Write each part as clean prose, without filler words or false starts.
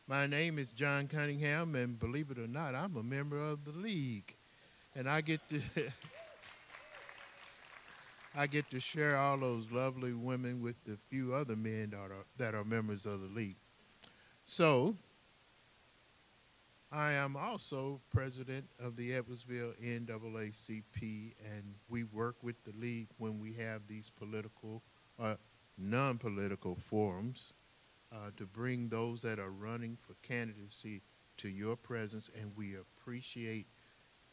My name is John Cunningham, and believe it or not, I'm a member of the league. And I get to I get to share all those lovely women with the few other men that are members of the league. So I am also president of the Edwardsville NAACP, and we work with the league when we have these political, non-political forums to bring those that are running for candidacy to your presence, and we appreciate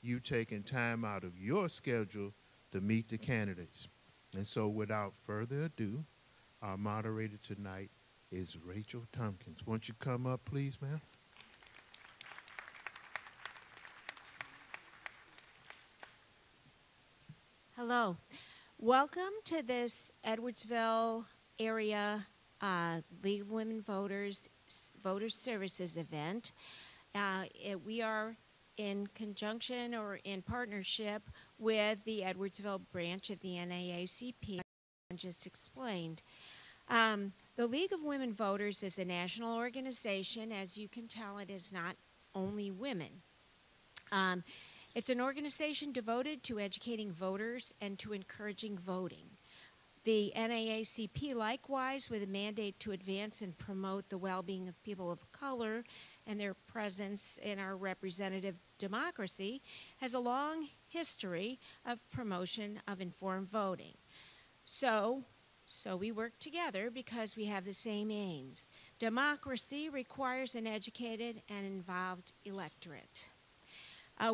you taking time out of your schedule to meet the candidates. And so without further ado, our moderator tonight is Rachel Tompkins. Won't you come up, please, ma'am? Hello. Welcome to this Edwardsville area League of Women Voters Voter Services event. We are in conjunction or in partnership with the Edwardsville branch of the NAACP, I just explained. The League of Women Voters is a national organization. As you can tell, it is not only women. It's an organization devoted to educating voters and to encouraging voting. The NAACP, likewise, with a mandate to advance and promote the well-being of people of color and their presence in our representative democracy, has a long history of promotion of informed voting. So we work together because we have the same aims. Democracy requires an educated and involved electorate.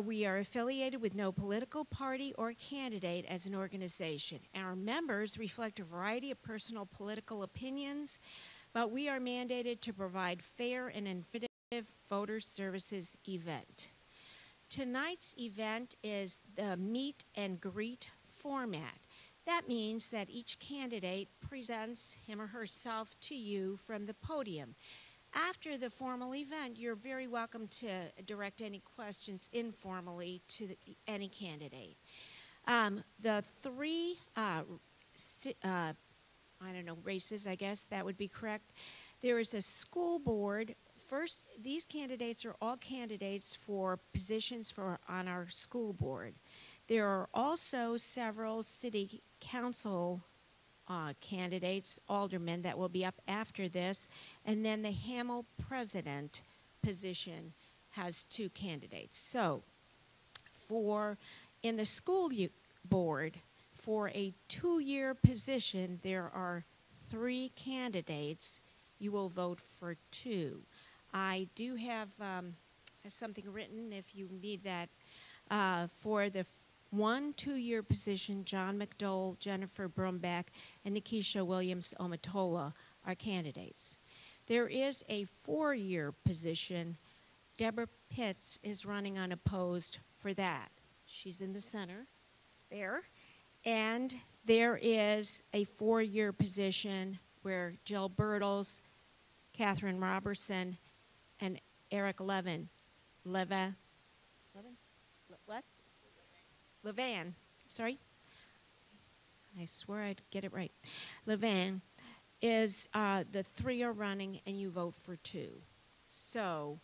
We are affiliated with no political party or candidate as an organization. Our members reflect a variety of personal political opinions, but we are mandated to provide fair and informative voter services event. Tonight's event is the meet and greet format. That means that each candidate presents him or herself to you from the podium. After the formal event, you're very welcome to direct any questions informally to any candidate. The three, races, I guess that would be correct. There is a school board. First, these candidates are all candidates for positions on our school board. There are also several city council candidates, aldermen, that will be up after this, and then the Hamel president position has 2 candidates. So in the school board, for a 2-year position, there are 3 candidates. You will vote for 2. I do have something written if you need that. For the 1 2-year position, John McDowell, Jennifer Brumback, and Nikisha Williams-Omatola are candidates. There is a 4-year position. Deborah Pitts is running unopposed for that. She's in the center there. And there is a 4-year position where Jill Birtles, Catherine Robertson, and Eric Levan, sorry. I swear I'd get it right. Levan is, the 3 are running and you vote for 2. So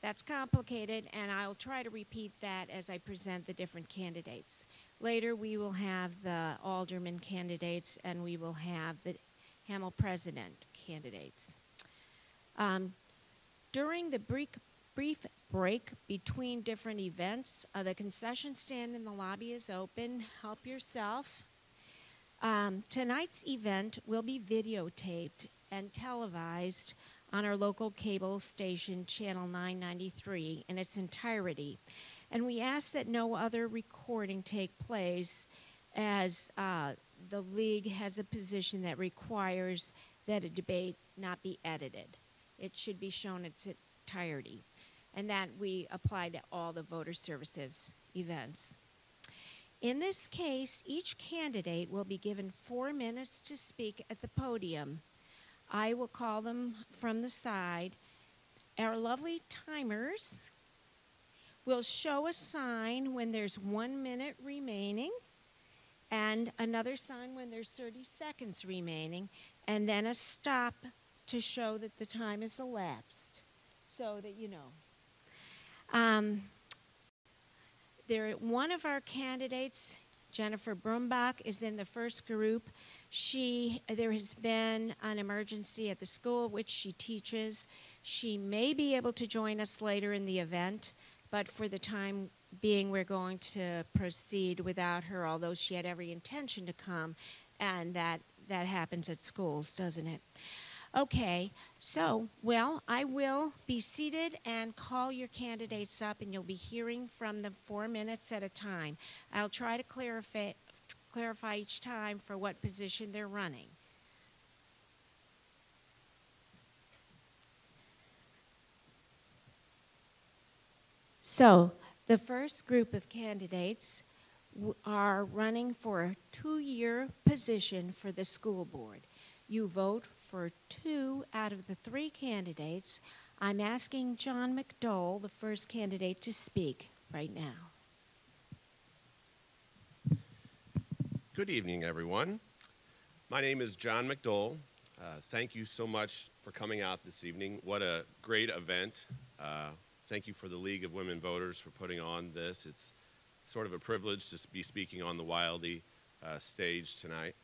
that's complicated, and I'll try to repeat that as I present the different candidates. Later we will have the alderman candidates and we will have the Hamel president candidates. During the brief break between different events, the concession stand in the lobby is open. Help yourself. Tonight's event will be videotaped and televised on our local cable station, Channel 993, in its entirety. And we ask that no other recording take place, as the league has a position that requires that a debate not be edited. It should be shown in its entirety, and that we apply to all the voter services events. In this case, each candidate will be given 4 minutes to speak at the podium. I will call them from the side. Our lovely timers will show a sign when there's 1 minute remaining, and another sign when there's 30 seconds remaining, and then a stop to show that the time has elapsed. so that you know. One of our candidates, Jennifer Brumbach, is in the first group. There has been an emergency at the school which she teaches. She may be able to join us later in the event, but for the time being, we're going to proceed without her, although she had every intention to come, and that happens at schools, doesn't it? Okay, so, well, I will be seated and call your candidates up, and you'll be hearing from them 4 minutes at a time. I'll try to clarify each time for what position they're running. So, the first group of candidates are running for a 2-year position for the school board. You vote for 2 out of the 3 candidates. I'm asking John McDole, the first candidate, to speak right now. Good evening, everyone. My name is John McDole. Thank you so much for coming out this evening. What a great event. Thank you for the League of Women Voters for putting on this. It's sort of a privilege to be speaking on the Wildy stage tonight.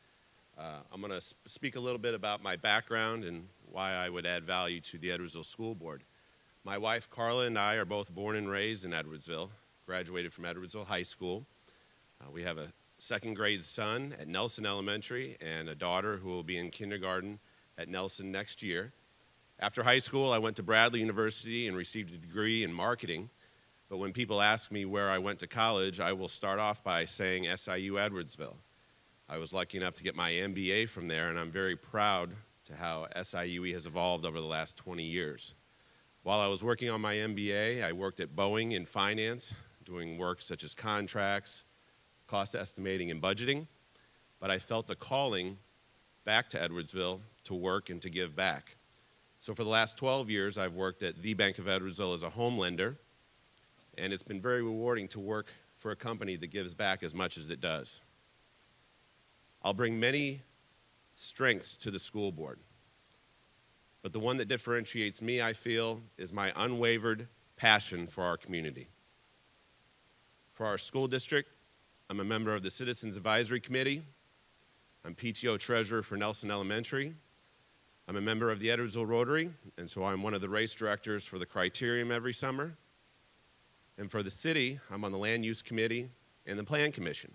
I'm going to speak a little bit about my background and why I would add value to the Edwardsville School Board. My wife, Carla, and I are both born and raised in Edwardsville, graduated from Edwardsville High School. We have a 2nd grade son at Nelson Elementary and a daughter who will be in kindergarten at Nelson next year. After high school, I went to Bradley University and received a degree in marketing. But when people ask me where I went to college, I will start off by saying SIU Edwardsville. I was lucky enough to get my MBA from there, and I'm very proud to how SIUE has evolved over the last 20 years. While I was working on my MBA, I worked at Boeing in finance, doing work such as contracts, cost estimating, and budgeting. But I felt a calling back to Edwardsville to work and to give back. So for the last 12 years, I've worked at the Bank of Edwardsville as a home lender, and it's been very rewarding to work for a company that gives back as much as it does. I'll bring many strengths to the school board, but the one that differentiates me, I feel, is my unwavered passion for our community. For our school district, I'm a member of the Citizens Advisory Committee. I'm PTO Treasurer for Nelson Elementary. I'm a member of the Edwardsville Rotary, and so I'm one of the race directors for the Criterium every summer. And for the city, I'm on the Land Use Committee and the Plan Commission.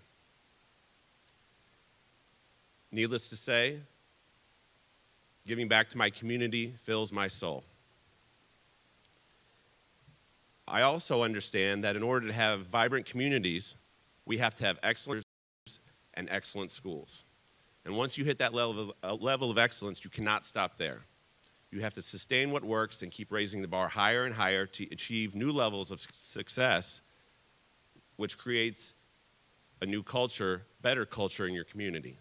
Needless to say, giving back to my community fills my soul. I also understand that in order to have vibrant communities, we have to have excellent and excellent schools. And once you hit that level of excellence, you cannot stop there. You have to sustain what works and keep raising the bar higher and higher to achieve new levels of success, which creates a new culture, better culture in your community.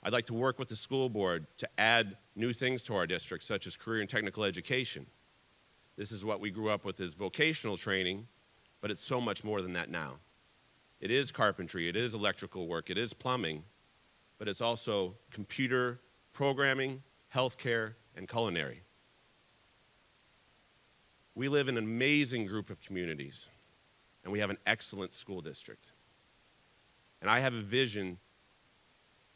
I'd like to work with the school board to add new things to our district, such as career and technical education. This is what we grew up with as vocational training, but it's so much more than that now. It is carpentry, it is electrical work, it is plumbing, but it's also computer programming, healthcare, and culinary. We live in an amazing group of communities, and we have an excellent school district. And I have a vision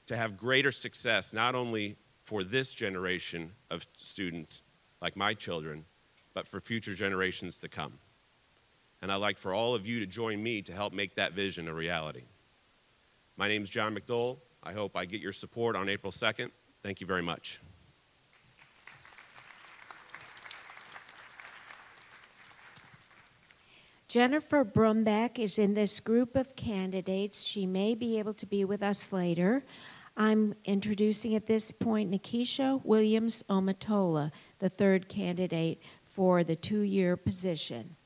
to have greater success, not only for this generation of students, like my children, but for future generations to come. And I'd like for all of you to join me to help make that vision a reality. My name is John McDole. I hope I get your support on April 2nd. Thank you very much. Jennifer Brumbach is in this group of candidates. She may be able to be with us later. I'm introducing at this point Nikisha Williams Omatola, the 3rd candidate for the 2-year position.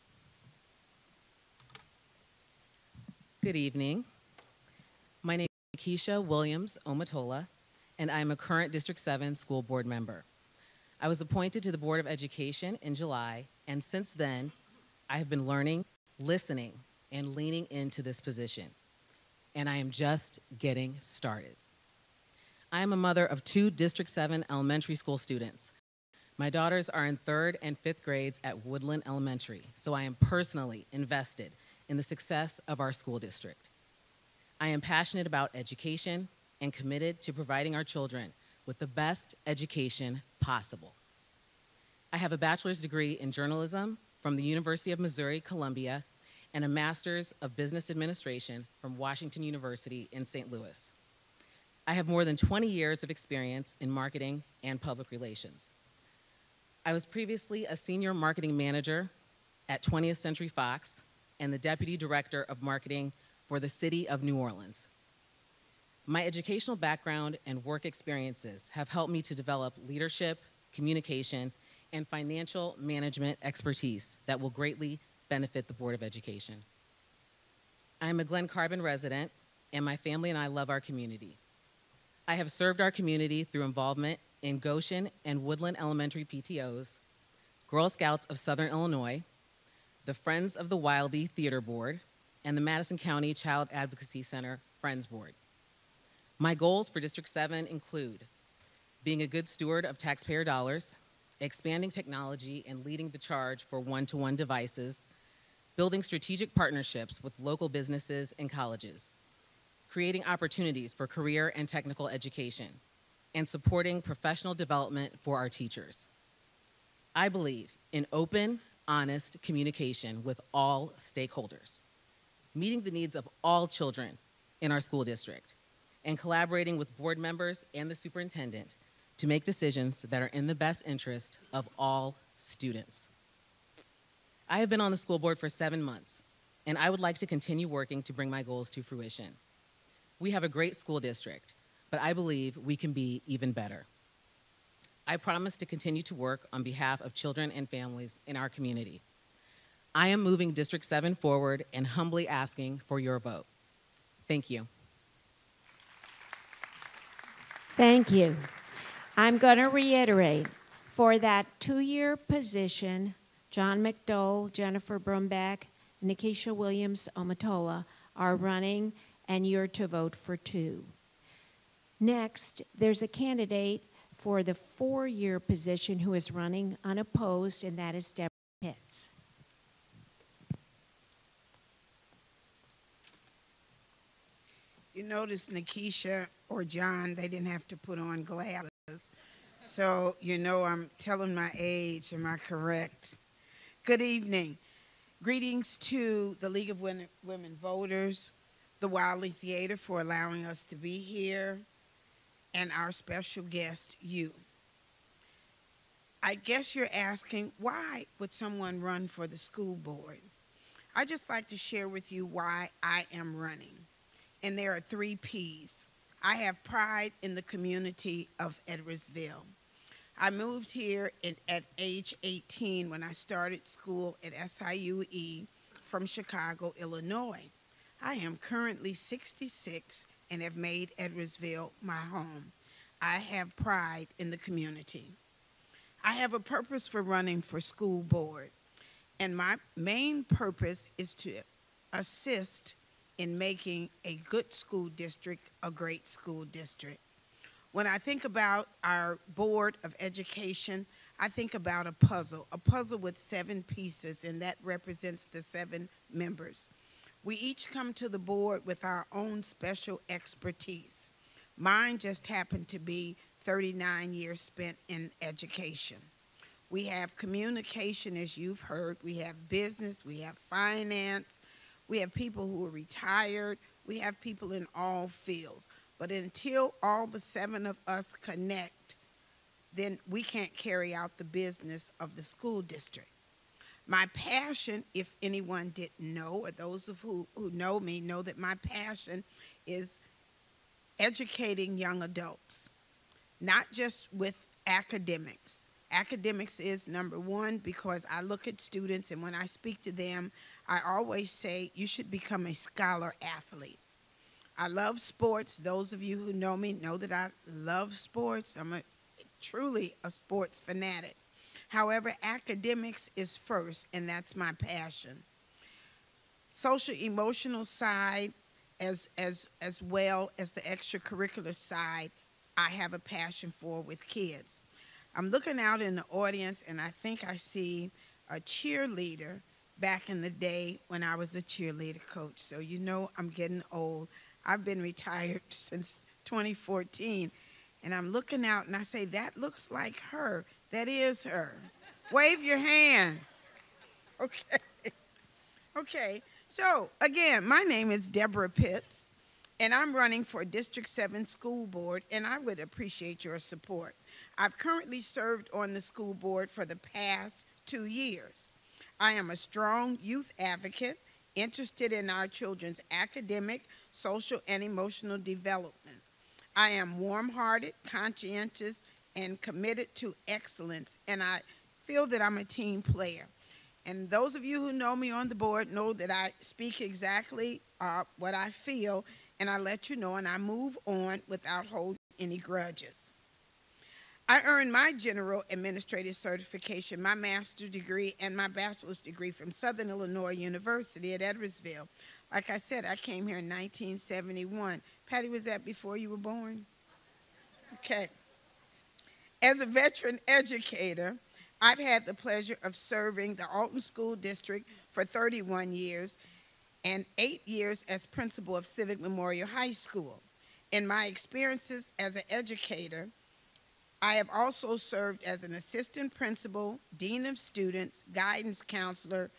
Good evening. My name is Nikisha Williams Omatola, and I'm a current District 7 school board member. I was appointed to the Board of Education in July, and since then, I have been learning, listening, and leaning into this position. And I am just getting started. I am a mother of 2 District 7 elementary school students. My daughters are in 3rd and 5th grades at Woodland Elementary, so I am personally invested in the success of our school district. I am passionate about education and committed to providing our children with the best education possible. I have a bachelor's degree in journalism from the University of Missouri, Columbia, and a master's of business administration from Washington University in St. Louis. I have more than 20 years of experience in marketing and public relations. I was previously a senior marketing manager at 20th Century Fox and the deputy director of marketing for the city of New Orleans. My educational background and work experiences have helped me to develop leadership, communication, and financial management expertise that will greatly benefit the Board of Education. I am a Glen Carbon resident, and my family and I love our community. I have served our community through involvement in Goshen and Woodland Elementary PTOs, Girl Scouts of Southern Illinois, the Friends of the Wildey Theater Board, and the Madison County Child Advocacy Center Friends Board. My goals for District 7 include being a good steward of taxpayer dollars, expanding technology and leading the charge for one-to-one devices, building strategic partnerships with local businesses and colleges, creating opportunities for career and technical education, and supporting professional development for our teachers. I believe in open, honest communication with all stakeholders, meeting the needs of all children in our school district, and collaborating with board members and the superintendent to make decisions that are in the best interest of all students. I have been on the school board for 7 months, and I would like to continue working to bring my goals to fruition. We have a great school district, but I believe we can be even better. I promise to continue to work on behalf of children and families in our community. I am moving District 7 forward and humbly asking for your vote. Thank you. Thank you. I'm going to reiterate, for that 2-year position, John McDole, Jennifer Brumback, Nikisha Williams-Omatola are running, and you're to vote for 2. Next, there's a candidate for the 4-year position who is running unopposed, and that is Deborah Pitts. You notice Nikisha or John, they didn't have to put on glasses. So, you know, I'm telling my age. Am I correct? Good evening. Greetings to the League of Women Voters, the Wildey Theater for allowing us to be here, and our special guest, you. I guess you're asking, why would someone run for the school board? I'd just like to share with you why I am running. And there are 3 P's. I have pride in the community of Edwardsville. I moved here at age 18 when I started school at SIUE from Chicago, Illinois. I am currently 66 and have made Edwardsville my home. I have pride in the community. I have a purpose for running for school board, and my main purpose is to assist in making a good school district a great school district. When I think about our Board of Education, I think about a puzzle with 7 pieces, and that represents the 7 members. We each come to the board with our own special expertise. Mine just happened to be 39 years spent in education. We have communication, as you've heard. We have business, we have finance, we have people who are retired. We have people in all fields. But until all the 7 of us connect, then we can't carry out the business of the school district. My passion, if anyone didn't know, or those of who know me know that my passion is educating young adults, not just with academics. Academics is number 1 because I look at students, and when I speak to them, I always say you should become a scholar athlete. I love sports. Those of you who know me know that I love sports. I'm truly a sports fanatic. However, academics is first, and that's my passion. Social emotional side as well as the extracurricular side, I have a passion for with kids. I'm looking out in the audience, and I think I see a cheerleader back in the day when I was a cheerleader coach. So you know I'm getting old. I've been retired since 2014, and I'm looking out, and I say, that looks like her. That is her. Wave your hand. Okay. Okay. So, again, my name is Deborah Pitts, and I'm running for District 7 School Board, and I would appreciate your support. I've currently served on the school board for the past 2 years. I am a strong youth advocate, interested in our children's academic, social, and emotional development. I am warm-hearted, conscientious, and committed to excellence, and I feel that I'm a team player. And those of you who know me on the board know that I speak exactly what I feel, and I let you know, and I move on without holding any grudges. I earned my general administrative certification, my master's degree, and my bachelor's degree from Southern Illinois University at Edwardsville. Like I said, I came here in 1971. Patty, was that before you were born? Okay. As a veteran educator, I've had the pleasure of serving the Alton School District for 31 years and 8 years as principal of Civic Memorial High School. In my experiences as an educator, I have also served as an assistant principal, dean of students, guidance counselor,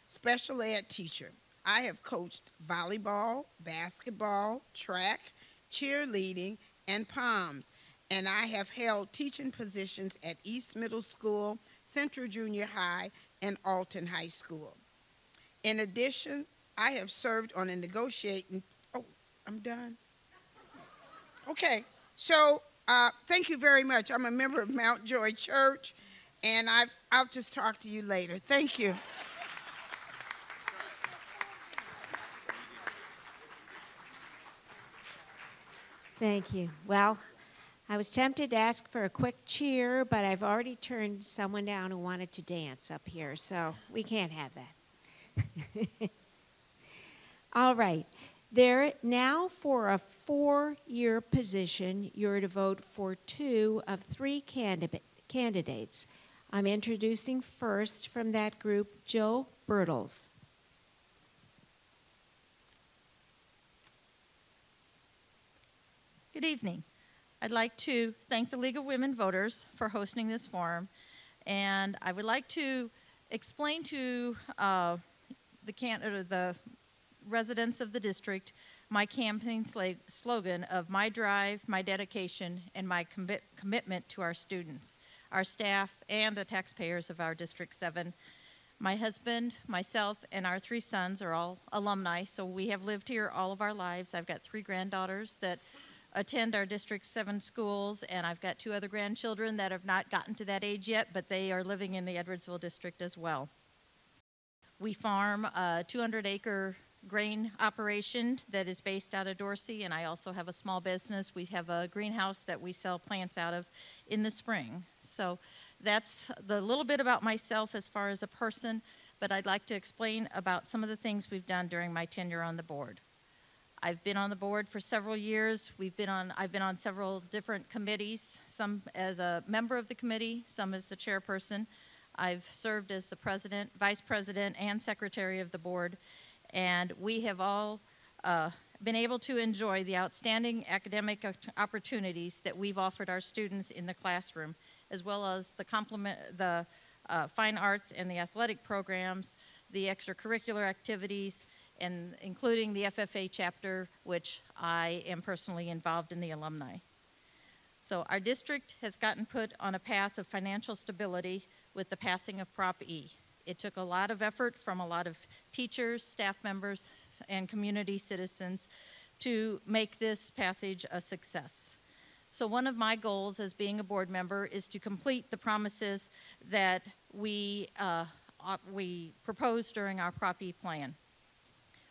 special ed teacher. I have coached volleyball, basketball, track, cheerleading, and POMS, and I have held teaching positions at East Middle School, Central Junior High, and Alton High School. In addition, I have served on a negotiating, oh, I'm done. Okay, so thank you very much. I'm a member of Mount Joy Church, and I'll just talk to you later. Thank you. Thank you. Well, I was tempted to ask for a quick cheer, but I've already turned someone down who wanted to dance up here, so we can't have that. All right. There now for a 4-year position, you're to vote for 2 of 3 candidates. I'm introducing first from that group, Jill Bertels. Good evening. I'd like to thank the League of Women Voters for hosting this forum, and I would like to explain to the residents of the district my campaign slogan of my drive, my dedication, and my commitment to our students, our staff, and the taxpayers of our District 7. My husband, myself, and our 3 sons are all alumni, so we have lived here all of our lives. I've got 3 granddaughters that attend our District 7 schools, and I've got 2 other grandchildren that have not gotten to that age yet, but they are living in the Edwardsville district as well. We farm a 200-acre grain operation that is based out of Dorsey, and I also have a small business. We have a greenhouse that we sell plants out of in the spring. So that's the little bit about myself as far as a person, but I'd like to explain about some of the things we've done during my tenure on the board. I've been on the board for several years. I've been on several different committees, some as a member of the committee, some as the chairperson. I've served as the president, vice president, and secretary of the board, and we have all been able to enjoy the outstanding academic opportunities that we've offered our students in the classroom, as well as the fine arts and the athletic programs, the extracurricular activities, and including the FFA chapter, which I am personally involved in the alumni. So our district has gotten put on a path of financial stability with the passing of Prop E. It took a lot of effort from a lot of teachers, staff members, and community citizens to make this passage a success. So one of my goals as being a board member is to complete the promises that we proposed during our Prop E plan.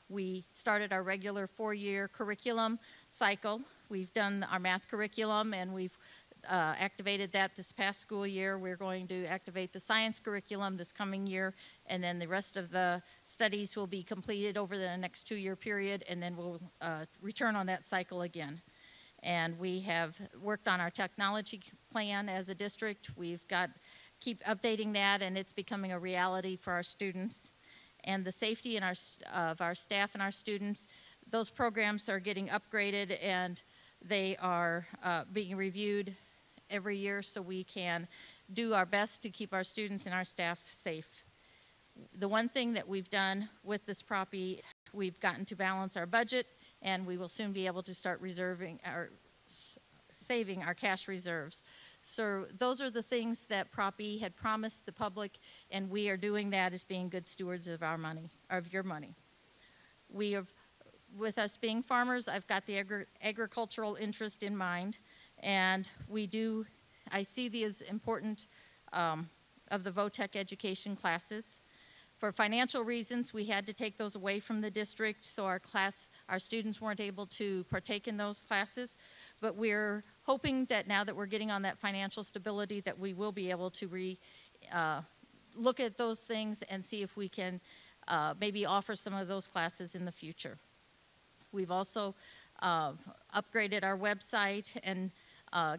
We started our regular 4-year curriculum cycle. We've done our math curriculum, and we've activated that this past school year. We're going to activate the science curriculum this coming year, and then the rest of the studies will be completed over the next 2-year period, and then we'll return on that cycle again. And we have worked on our technology plan as a district. We've keep updating that, and it's becoming a reality for our students. And the safety of our staff and our students, those programs are getting upgraded, and they are being reviewed every year so we can do our best to keep our students and our staff safe. The one thing that we've done with this property, we've gotten to balance our budget, and we will soon be able to start saving our cash reserves. So those are the things that Prop E had promised the public, and we are doing that as being good stewards of our money, of your money. We have, with us being farmers, I've got the agricultural interest in mind, and I see the as important of the VOTEC education classes. For financial reasons, we had to take those away from the district, so our students weren't able to partake in those classes. But we're hoping that now that we're getting on that financial stability, that we will be able to look at those things and see if we can maybe offer some of those classes in the future. We've also upgraded our website and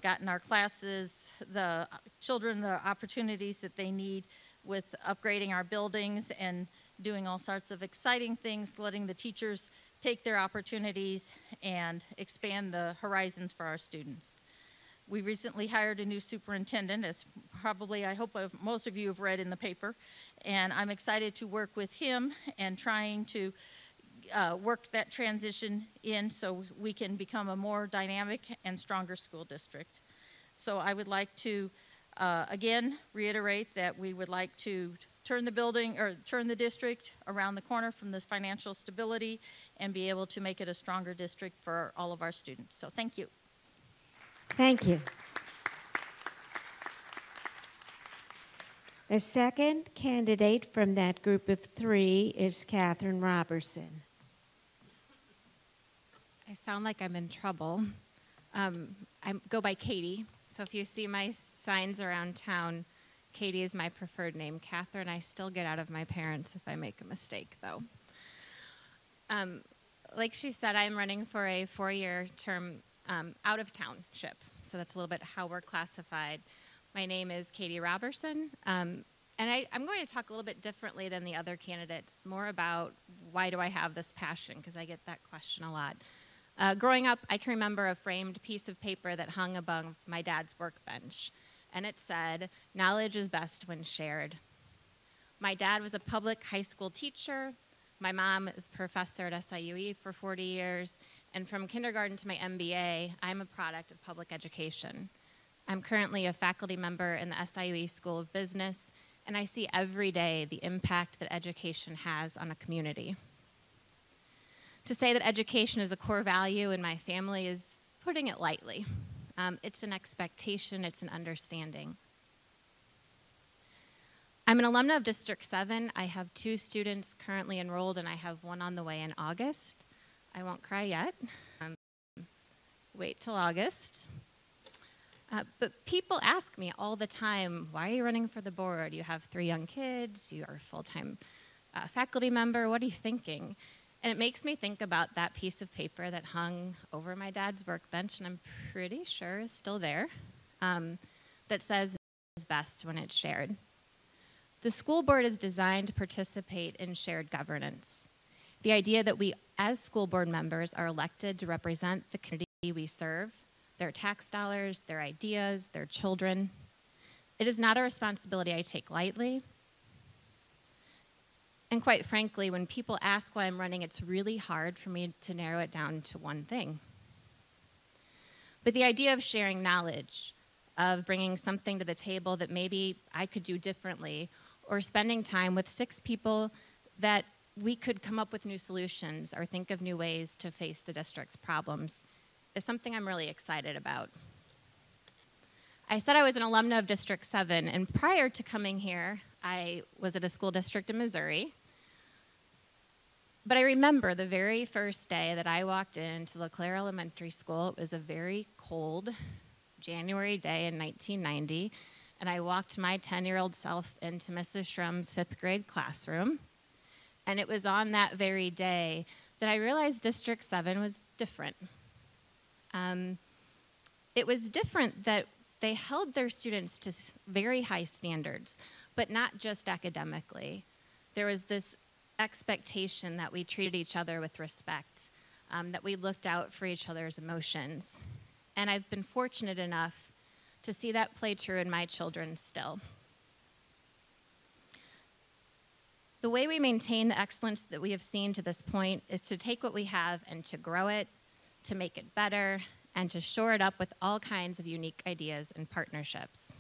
gotten our classes, the children, the opportunities that they need with upgrading our buildings and doing all sorts of exciting things, letting the teachers take their opportunities and expand the horizons for our students. We recently hired a new superintendent, as probably I hope most of you have read in the paper, and I'm excited to work with him and trying to work that transition in so we can become a more dynamic and stronger school district. So I would like to again reiterate that we would like to turn the district around the corner from this financial stability and be able to make it a stronger district for all of our students. So thank you. Thank you. The second candidate from that group of three is Catherine Robertson. I sound like I'm in trouble. I go by Katie, so if you see my signs around town, Katie is my preferred name. Catherine, I still get out of my parents if I make a mistake, though. Like she said, I'm running for a 4-year term out-of-township, so that's a little bit how we're classified. My name is Katie Robertson, and I'm going to talk a little bit differently than the other candidates, more about why do I have this passion, because I get that question a lot. Growing up, I can remember a framed piece of paper that hung above my dad's workbench, and it said, "Knowledge is best when shared." My dad was a public high school teacher. My mom is a professor at SIUE for 40 years, and from kindergarten to my MBA, I'm a product of public education. I'm currently a faculty member in the SIUE School of Business, and I see every day the impact that education has on a community. To say that education is a core value in my family is putting it lightly. It's an expectation, it's an understanding. I'm an alumna of District 7. I have 2 students currently enrolled, and I have 1 on the way in August. I won't cry yet. Wait till August. But people ask me all the time, why are you running for the board? You have 3 young kids, you are a full-time faculty member, what are you thinking? And it makes me think about that piece of paper that hung over my dad's workbench, and I'm pretty sure is still there, that says it's best when it's shared. The school board is designed to participate in shared governance. The idea that we, as school board members, are elected to represent the community we serve, their tax dollars, their ideas, their children. It is not a responsibility I take lightly. And quite frankly, when people ask why I'm running, it's really hard for me to narrow it down to one thing. But the idea of sharing knowledge, of bringing something to the table that maybe I could do differently, or spending time with 6 people that we could come up with new solutions or think of new ways to face the district's problems, is something I'm really excited about. I said I was an alumna of District 7, and prior to coming here, I was at a school district in Missouri. But I remember the very first day that I walked into LeClaire Elementary School. It was a very cold January day in 1990, and I walked my 10-year-old self into Mrs. Shrum's 5th grade classroom. And it was on that very day that I realized District 7 was different. It was different that they held their students to very high standards, but not just academically. There was this expectation that we treated each other with respect, that we looked out for each other's emotions. And I've been fortunate enough to see that play true in my children still. The way we maintain the excellence that we have seen to this point is to take what we have and to grow it, to make it better, and to shore it up with all kinds of unique ideas and partnerships.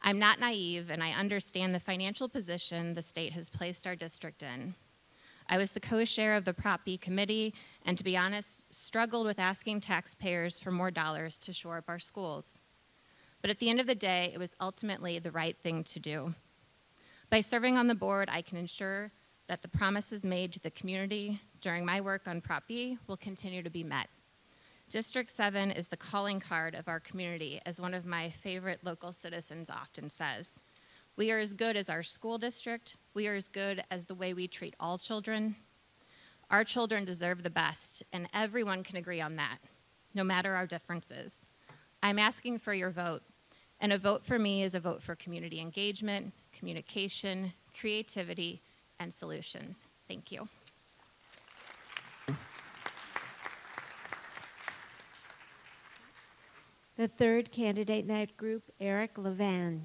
I'm not naive, and I understand the financial position the state has placed our district in. I was the co-chair of the Prop B committee, and to be honest, struggled with asking taxpayers for more dollars to shore up our schools. But at the end of the day, it was ultimately the right thing to do. By serving on the board, I can ensure that the promises made to the community during my work on Prop B will continue to be met. District 7 is the calling card of our community, as one of my favorite local citizens often says. We are as good as our school district. We are as good as the way we treat all children. Our children deserve the best, and everyone can agree on that, no matter our differences. I'm asking for your vote, and a vote for me is a vote for community engagement, communication, creativity, and solutions. Thank you. The third candidate in that group, Eric Levan.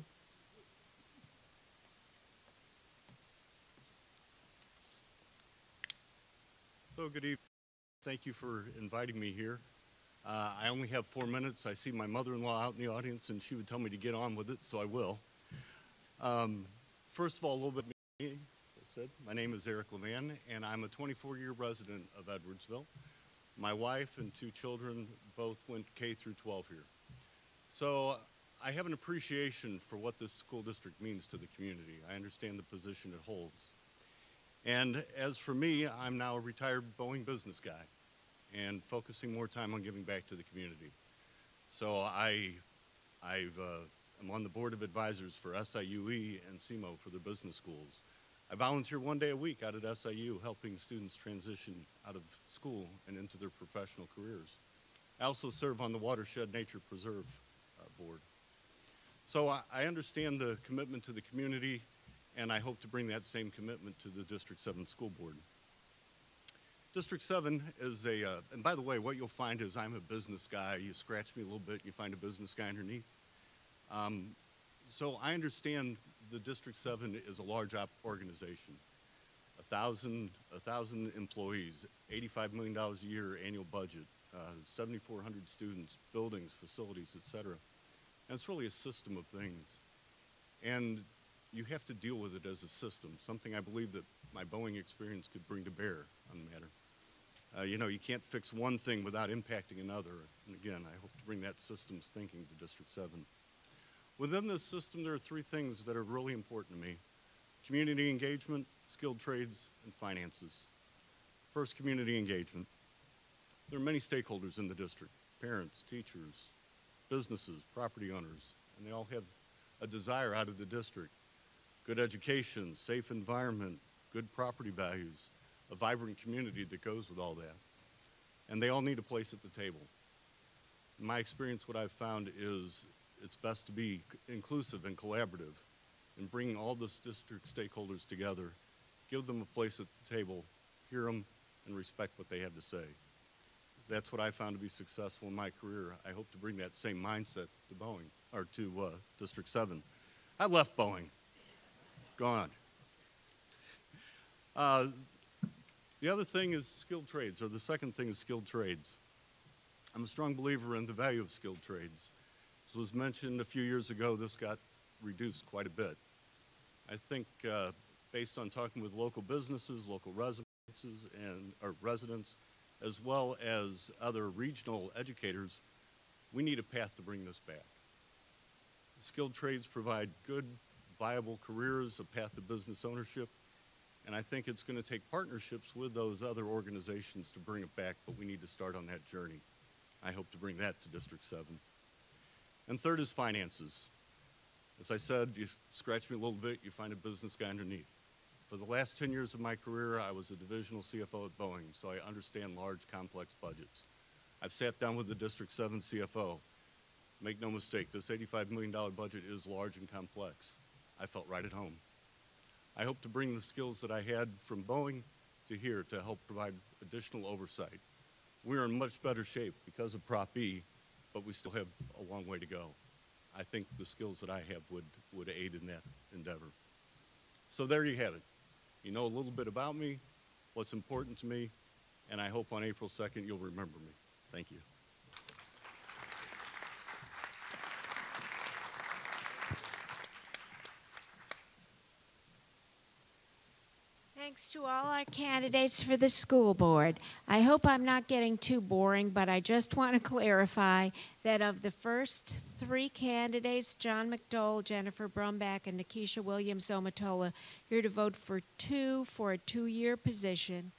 So good evening. Thank you for inviting me here. I only have 4 minutes. I see my mother-in-law out in the audience, and she would tell me to get on with it, so I will. First of all, a little bit about me. As I said, my name is Eric Levan, and I'm a 24-year resident of Edwardsville. My wife and 2 children both went K through 12 here. So I have an appreciation for what this school district means to the community. I understand the position it holds. And as for me, I'm now a retired Boeing business guy and focusing more time on giving back to the community. So I'm on the board of advisors for SIUE and SEMO for the business schools. I volunteer 1 day a week out at SIU, helping students transition out of school and into their professional careers. I also serve on the Watershed Nature Preserve board. So I understand the commitment to the community, and I hope to bring that same commitment to the District 7 school board. District 7 is and by the way, what you'll find is I'm a business guy. You scratch me a little bit, you find a business guy underneath. So I understand the District 7 is a large organization. 1,000 employees, $85 million a year annual budget, 7,400 students, buildings, facilities, etc. And it's really a system of things. And you have to deal with it as a system, something I believe that my Boeing experience could bring to bear on the matter. You know, you can't fix one thing without impacting another. And again, I hope to bring that systems thinking to District 7. Within this system, there are 3 things that are really important to me: community engagement, skilled trades, and finances. First, community engagement. There are many stakeholders in the district: parents, teachers, businesses, property owners, and they all have a desire out of the district: good education, safe environment, good property values, a vibrant community that goes with all that. And they all need a place at the table. In my experience, what I've found is it's best to be inclusive and collaborative and bringing all the district stakeholders together, give them a place at the table, hear them, and respect what they have to say. That's what I found to be successful in my career. I hope to bring that same mindset to Boeing, or to District 7. I left Boeing. Gone. The other thing is skilled trades, or the second thing is skilled trades. I'm a strong believer in the value of skilled trades. As was mentioned a few years ago, this got reduced quite a bit. I think based on talking with local businesses, local residents, as well as other regional educators, we need a path to bring this back. Skilled trades provide good, viable careers, a path to business ownership, and I think it's going to take partnerships with those other organizations to bring it back, but we need to start on that journey. I hope to bring that to District 7. And third is finances. As I said, you scratch me a little bit, you find a business guy underneath. For the last 10 years of my career, I was a divisional CFO at Boeing, so I understand large, complex budgets. I've sat down with the District 7 CFO, Make no mistake, this $85 million budget is large and complex. I felt right at home. I hope to bring the skills that I had from Boeing to here to help provide additional oversight. We're in much better shape because of Prop E, but we still have a long way to go. I think the skills that I have would aid in that endeavor. So there you have it. You know a little bit about me, what's important to me, and I hope on April 2nd you'll remember me. Thank you. Thanks to all our candidates for the school board. I hope I'm not getting too boring, but I just want to clarify that of the first 3 candidates, John McDole, Jennifer Brumback, and Nikisha Williams-Omatola, you're to vote for 2 for a 2-year position.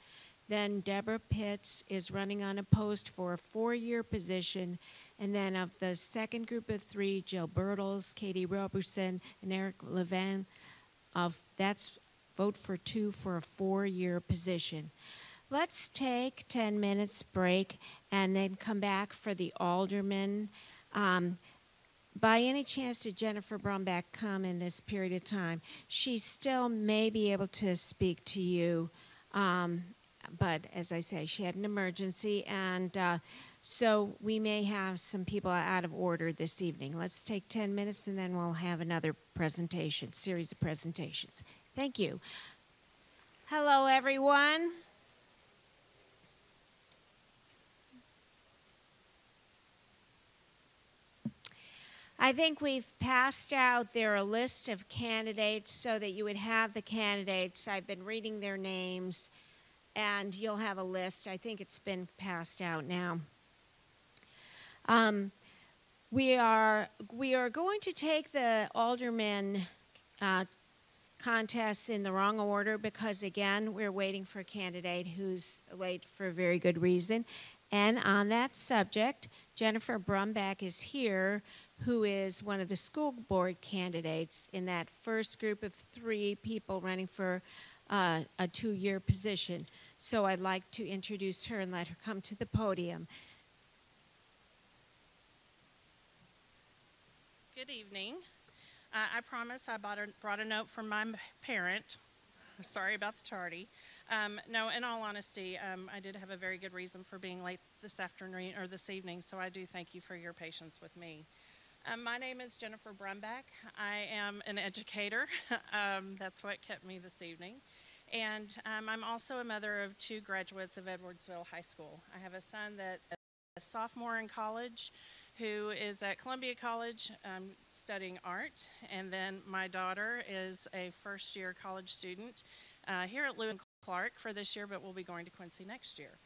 Then Deborah Pitts is running unopposed for a 4-year position. And then of the second group of 3, Jill Bertels, Katie Roberson, and Eric Levin, that's vote for 2 for a 4-year position. Let's take 10 minutes break and then come back for the alderman. By any chance did Jennifer Brumback come in this period of time? She still may be able to speak to you, but as I say, she had an emergency, and so we may have some people out of order this evening. Let's take 10 minutes and then we'll have another presentation, series of presentations. Thank you. Hello, everyone. I think we've passed out there a list of candidates so that you would have the candidates. I've been reading their names, and you'll have a list. I think it's been passed out now. We are going to take the alderman contests in the wrong order because, again, we're waiting for a candidate who's late for a very good reason. And on that subject, Jennifer Brumback is here, who is one of the school board candidates in that first group of 3 people running for a 2-year position. So I'd like to introduce her and let her come to the podium. Good evening. I promise I brought a note from my parent. I'm sorry about the tardy. No, in all honesty, I did have a very good reason for being late this afternoon or this evening, so I do thank you for your patience with me. My name is Jennifer Brumback. I am an educator. That's what kept me this evening. And I'm also a mother of 2 graduates of Edwardsville High School. I have a son that's a sophomore in college who is at Columbia College studying art, and then my daughter is a first-year college student here at Lewis and Clark for this year, but will be going to Quincy next year.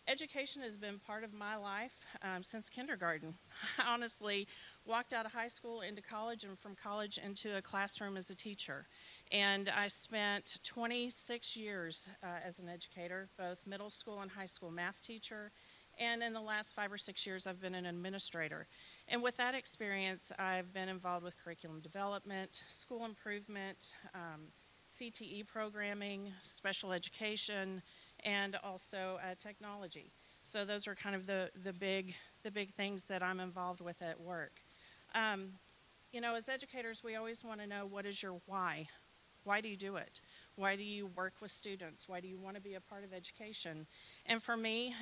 Education has been part of my life since kindergarten. I honestly walked out of high school into college and from college into a classroom as a teacher. And I spent 26 years as an educator, both middle school and high school math teacher. And in the last 5 or 6 years, I've been an administrator. And with that experience, I've been involved with curriculum development, school improvement, CTE programming, special education, and also technology. So those are kind of the big things that I'm involved with at work. You know, as educators, we always want to know, what is your why? Why do you do it? Why do you work with students? Why do you want to be a part of education? And for me,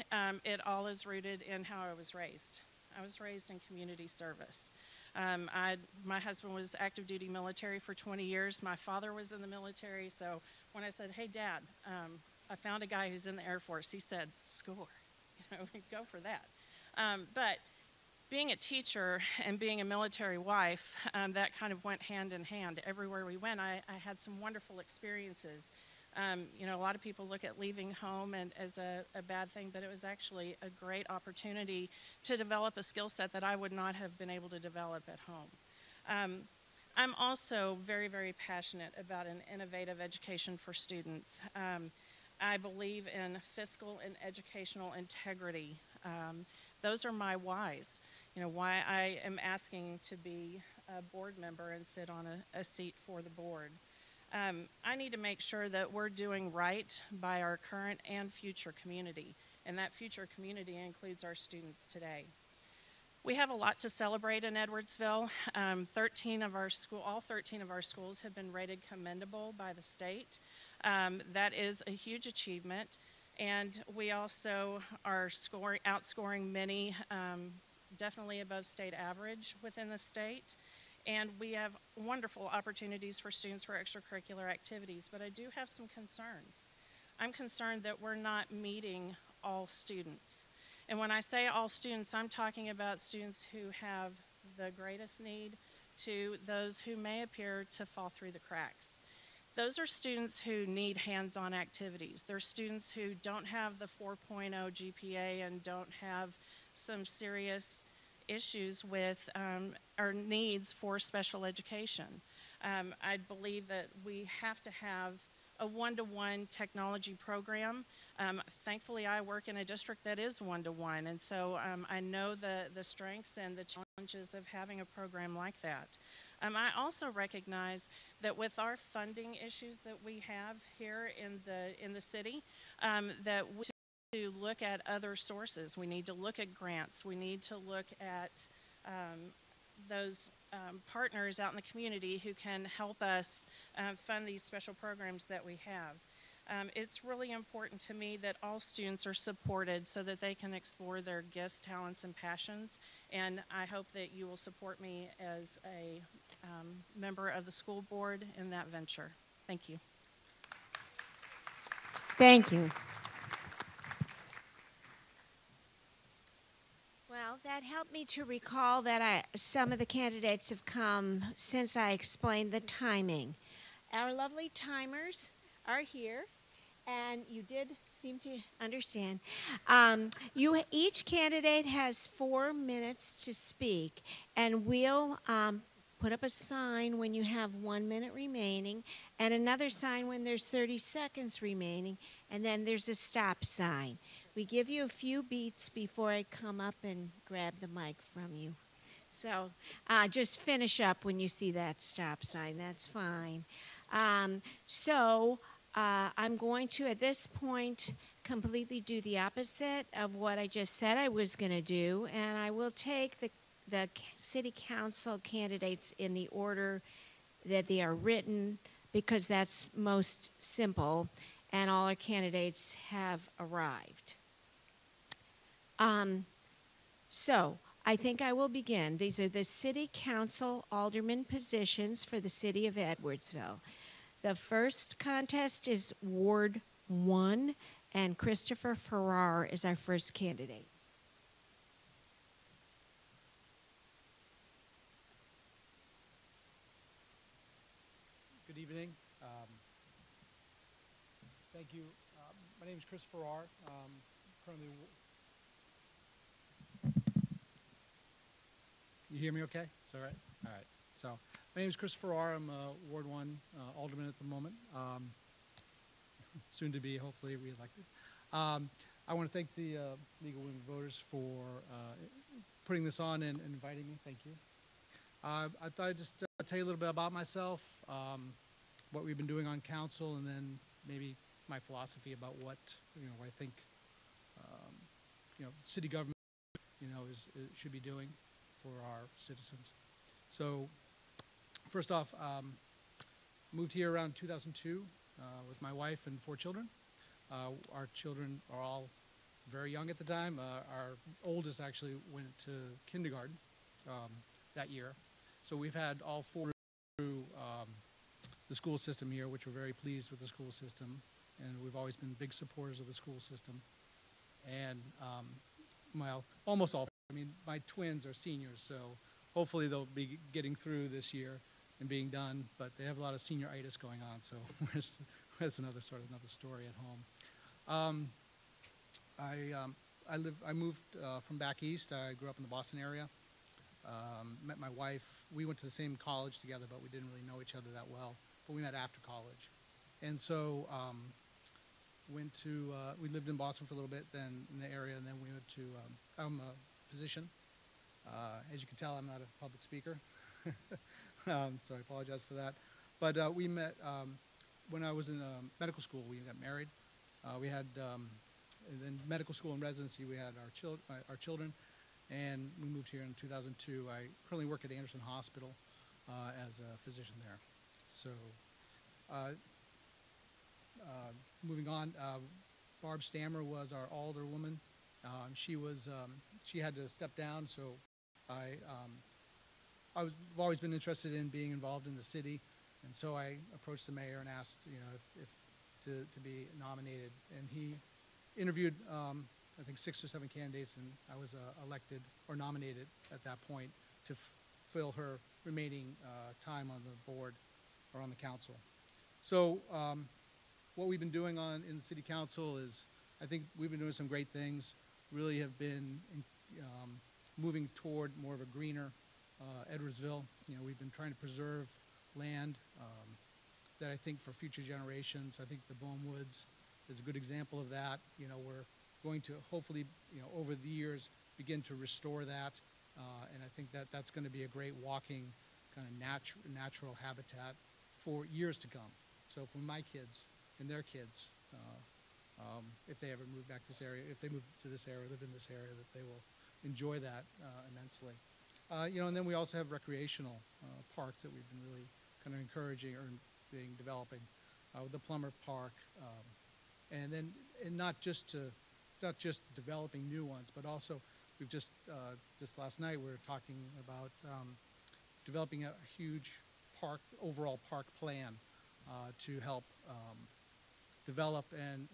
it all is rooted in how I was raised. I was raised in community service. My husband was active duty military for 20 years. My father was in the military. So when I said, hey, Dad, I found a guy who's in the Air Force, he said, score, you know, go for that. But being a teacher and being a military wife, that kind of went hand in hand. Everywhere we went, I had some wonderful experiences. You know, a lot of people look at leaving home as a bad thing, but it was actually a great opportunity to develop a skill set that I would not have been able to develop at home. I'm also very, very passionate about an innovative education for students. I believe in fiscal and educational integrity. Those are my whys. You know, why I am asking to be a board member and sit on a seat for the board. I need to make sure that we're doing right by our current and future community, and that future community includes our students today. We have a lot to celebrate in Edwardsville. All 13 of our schools have been rated commendable by the state. That is a huge achievement. And we also are outscoring many, definitely above state average within the state. And we have wonderful opportunities for students for extracurricular activities. But I do have some concerns. I'm concerned that we're not meeting all students. And when I say all students, I'm talking about students who have the greatest need to those who may appear to fall through the cracks. Those are students who need hands-on activities. They're students who don't have the 4.0 GPA and don't have some serious issues with or needs for special education. I believe that we have to have a one-to-one technology program. Thankfully, I work in a district that is one-to-one, and so I know the strengths and the challenges of having a program like that. I also recognize that with our funding issues that we have here in the city, that we need to look at other sources. We need to look at grants. We need to look at those partners out in the community who can help us fund these special programs that we have. It's really important to me that all students are supported so that they can explore their gifts, talents, and passions. And I hope that you will support me as a member of the school board in that venture. Thank you. Thank you. Well, that helped me to recall that some of the candidates have come since I explained the timing. Our lovely timers are here, and you did seem to understand. Each candidate has 4 minutes to speak, and we'll put up a sign when you have 1 minute remaining, and another sign when there's 30 seconds remaining, and then there's a stop sign. We give you a few beats before I come up and grab the mic from you. So just finish up when you see that stop sign. That's fine. I'm going to, at this point, completely do the opposite of what I just said I was going to do, and I will take the city council candidates in the order that they are written, because that's most simple, and all our candidates have arrived. So I think I will begin. These are the city council alderman positions for the city of Edwardsville. The first contest is Ward 1, and Christopher Farrar is our first candidate. Good evening. Thank you. My name is Chris Farrar. Currently, you hear me okay? Is that right? All right. So my name is Chris Farrar. I'm Ward 1 alderman at the moment, soon to be hopefully reelected. I want to thank the League of Women Voters for putting this on and inviting me. Thank you. I thought I'd just tell you a little bit about myself, what we've been doing on council, and then maybe my philosophy about what I think city government should be doing for our citizens. So first off, moved here around 2002 with my wife and 4 children. Our children are all very young at the time. Our oldest actually went to kindergarten that year. So we've had all 4 through the school system here, which we're very pleased with the school system. And we've always been big supporters of the school system. And almost all, my twins are seniors, so hopefully they'll be getting through this year and being done, but they have a lot of senioritis going on, so that's another story at home. I moved from back east. I grew up in the Boston area. Met my wife. We went to the same college together, but we didn't really know each other that well. But we met after college, and so we lived in Boston for a little bit, then in the area, and then we went to. I'm a physician. As you can tell, I'm not a public speaker, so I apologize for that. But we met when I was in medical school. We got married. We had and then medical school and residency. We had our children, and we moved here in 2002. I currently work at Anderson Hospital as a physician there. So moving on, Barb Stammer was our alderwoman. She had to step down, so I've always been interested in being involved in the city, and so I approached the mayor and asked, if to be nominated, and he interviewed I think 6 or 7 candidates, and I was elected or nominated at that point to fill her remaining time on the board or on the council. So what we've been doing in the city council is, I think we've been doing some great things. Really have been moving toward more of a greener Edwardsville. We've been trying to preserve land that I think for future generations. I think the Bohm Woods is a good example of that. We're going to hopefully, over the years, begin to restore that, and I think that's going to be a great walking kind of natural habitat for years to come. So for my kids and their kids, if they ever move back to this area, if they move to this area, live in this area, that they will enjoy that immensely. And then we also have recreational parks that we've been really kind of encouraging or developing, with the Plummer Park, and not just developing new ones, but also we've just last night we were talking about developing a huge overall park plan to help develop and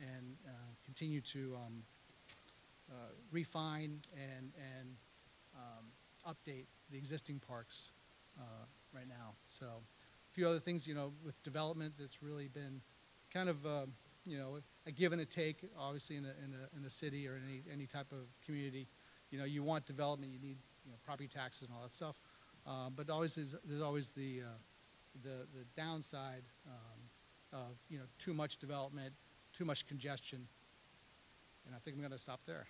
continue to refine and update the existing parks right now. So a few other things, with development that's really been kind of a give and a take, obviously in a city or in any type of community. You want development, you need property taxes and all that stuff, but there's always the downside of too much development, too much congestion, and I think I'm going to stop there.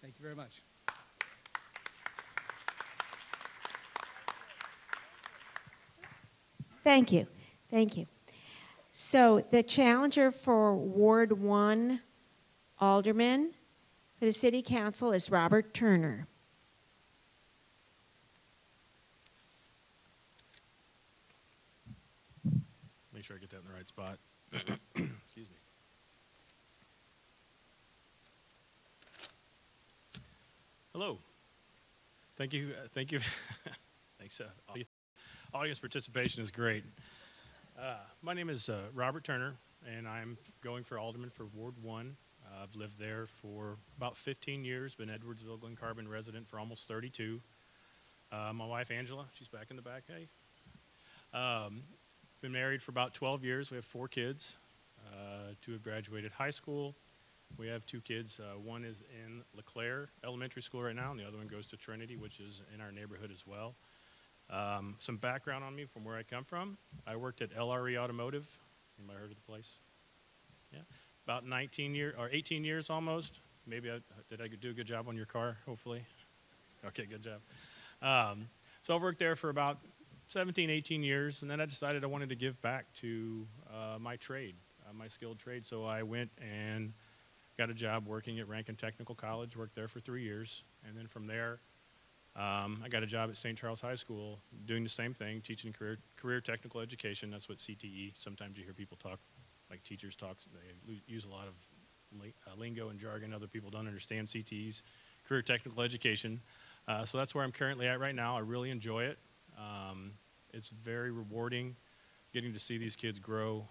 Thank you very much. Thank you. Thank you. So the challenger for Ward 1 Alderman for the City Council is Robert Turner. Make sure I get that in the right spot. Excuse me. Hello. Thank you. Thank you. Thanks. Audience participation is great. My name is Robert Turner, and I'm going for Alderman for Ward 1. I've lived there for about 15 years, been Edwardsville, Glen Carbon resident for almost 32. My wife, Angela, she's back in the back. Hey. Been married for about 12 years. We have 4 kids. 2 have graduated high school. We have 2 kids. One is in LeClaire Elementary School right now, and the other one goes to Trinity, which is in our neighborhood as well. Some background on me from where I come from. I worked at LRE Automotive. Anybody heard of the place? Yeah. About 18 years almost. Maybe did I do a good job on your car, hopefully? Okay, good job. So I worked there for about 17, 18 years, and then I decided I wanted to give back to my trade, my skilled trade. So I went and got a job working at Rankin Technical College, worked there for 3 years, and then from there I got a job at St. Charles High School doing the same thing, teaching career technical education. That's what CTE, sometimes you hear people talk, like teachers talk, they use a lot of lingo and jargon other people don't understand. CTE's career technical education. So that's where I'm currently at right now. I really enjoy it. It's very rewarding getting to see these kids grow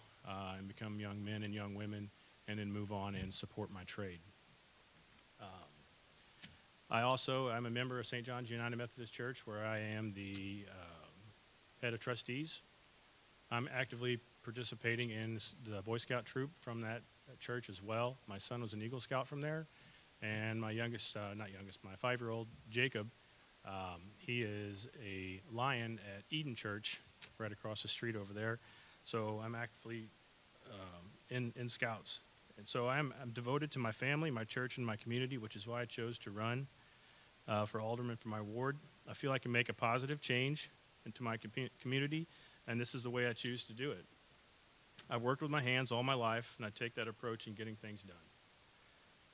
and become young men and young women and then move on and support my trade. I'm a member of St. John's United Methodist Church, where I am the head of trustees. I'm actively participating in the Boy Scout troop from that church as well. My son was an Eagle Scout from there, and my my 5-year-old, Jacob, he is a Lion at Eden Church, right across the street over there. So I'm actively in Scouts. And so I'm devoted to my family, my church, and my community, which is why I chose to run for alderman for my ward. I feel I can make a positive change into my community, and this is the way I choose to do it. I've worked with my hands all my life, and I take that approach in getting things done.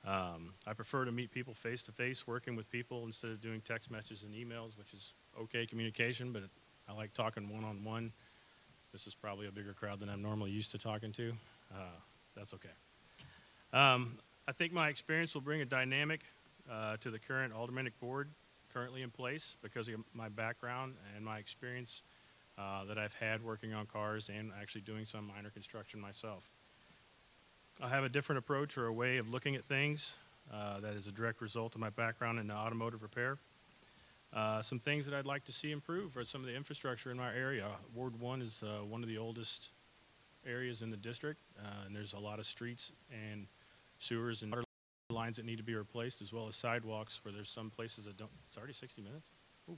I prefer to meet people face to face, working with people instead of doing text messages and emails, which is okay communication, but I like talking one-on-one. This is probably a bigger crowd than I'm normally used to talking to. That's okay. I think my experience will bring a dynamic to the current aldermanic board currently in place because of my background and my experience that I've had working on cars and actually doing some minor construction myself. I have a different approach or a way of looking at things that is a direct result of my background in automotive repair. Some things that I'd like to see improve are some of the infrastructure in my area. Ward 1 is one of the oldest areas in the district, and there's a lot of streets and sewers and water lines that need to be replaced, as well as sidewalks where there's some places that don't. It's already 60 minutes? Ooh.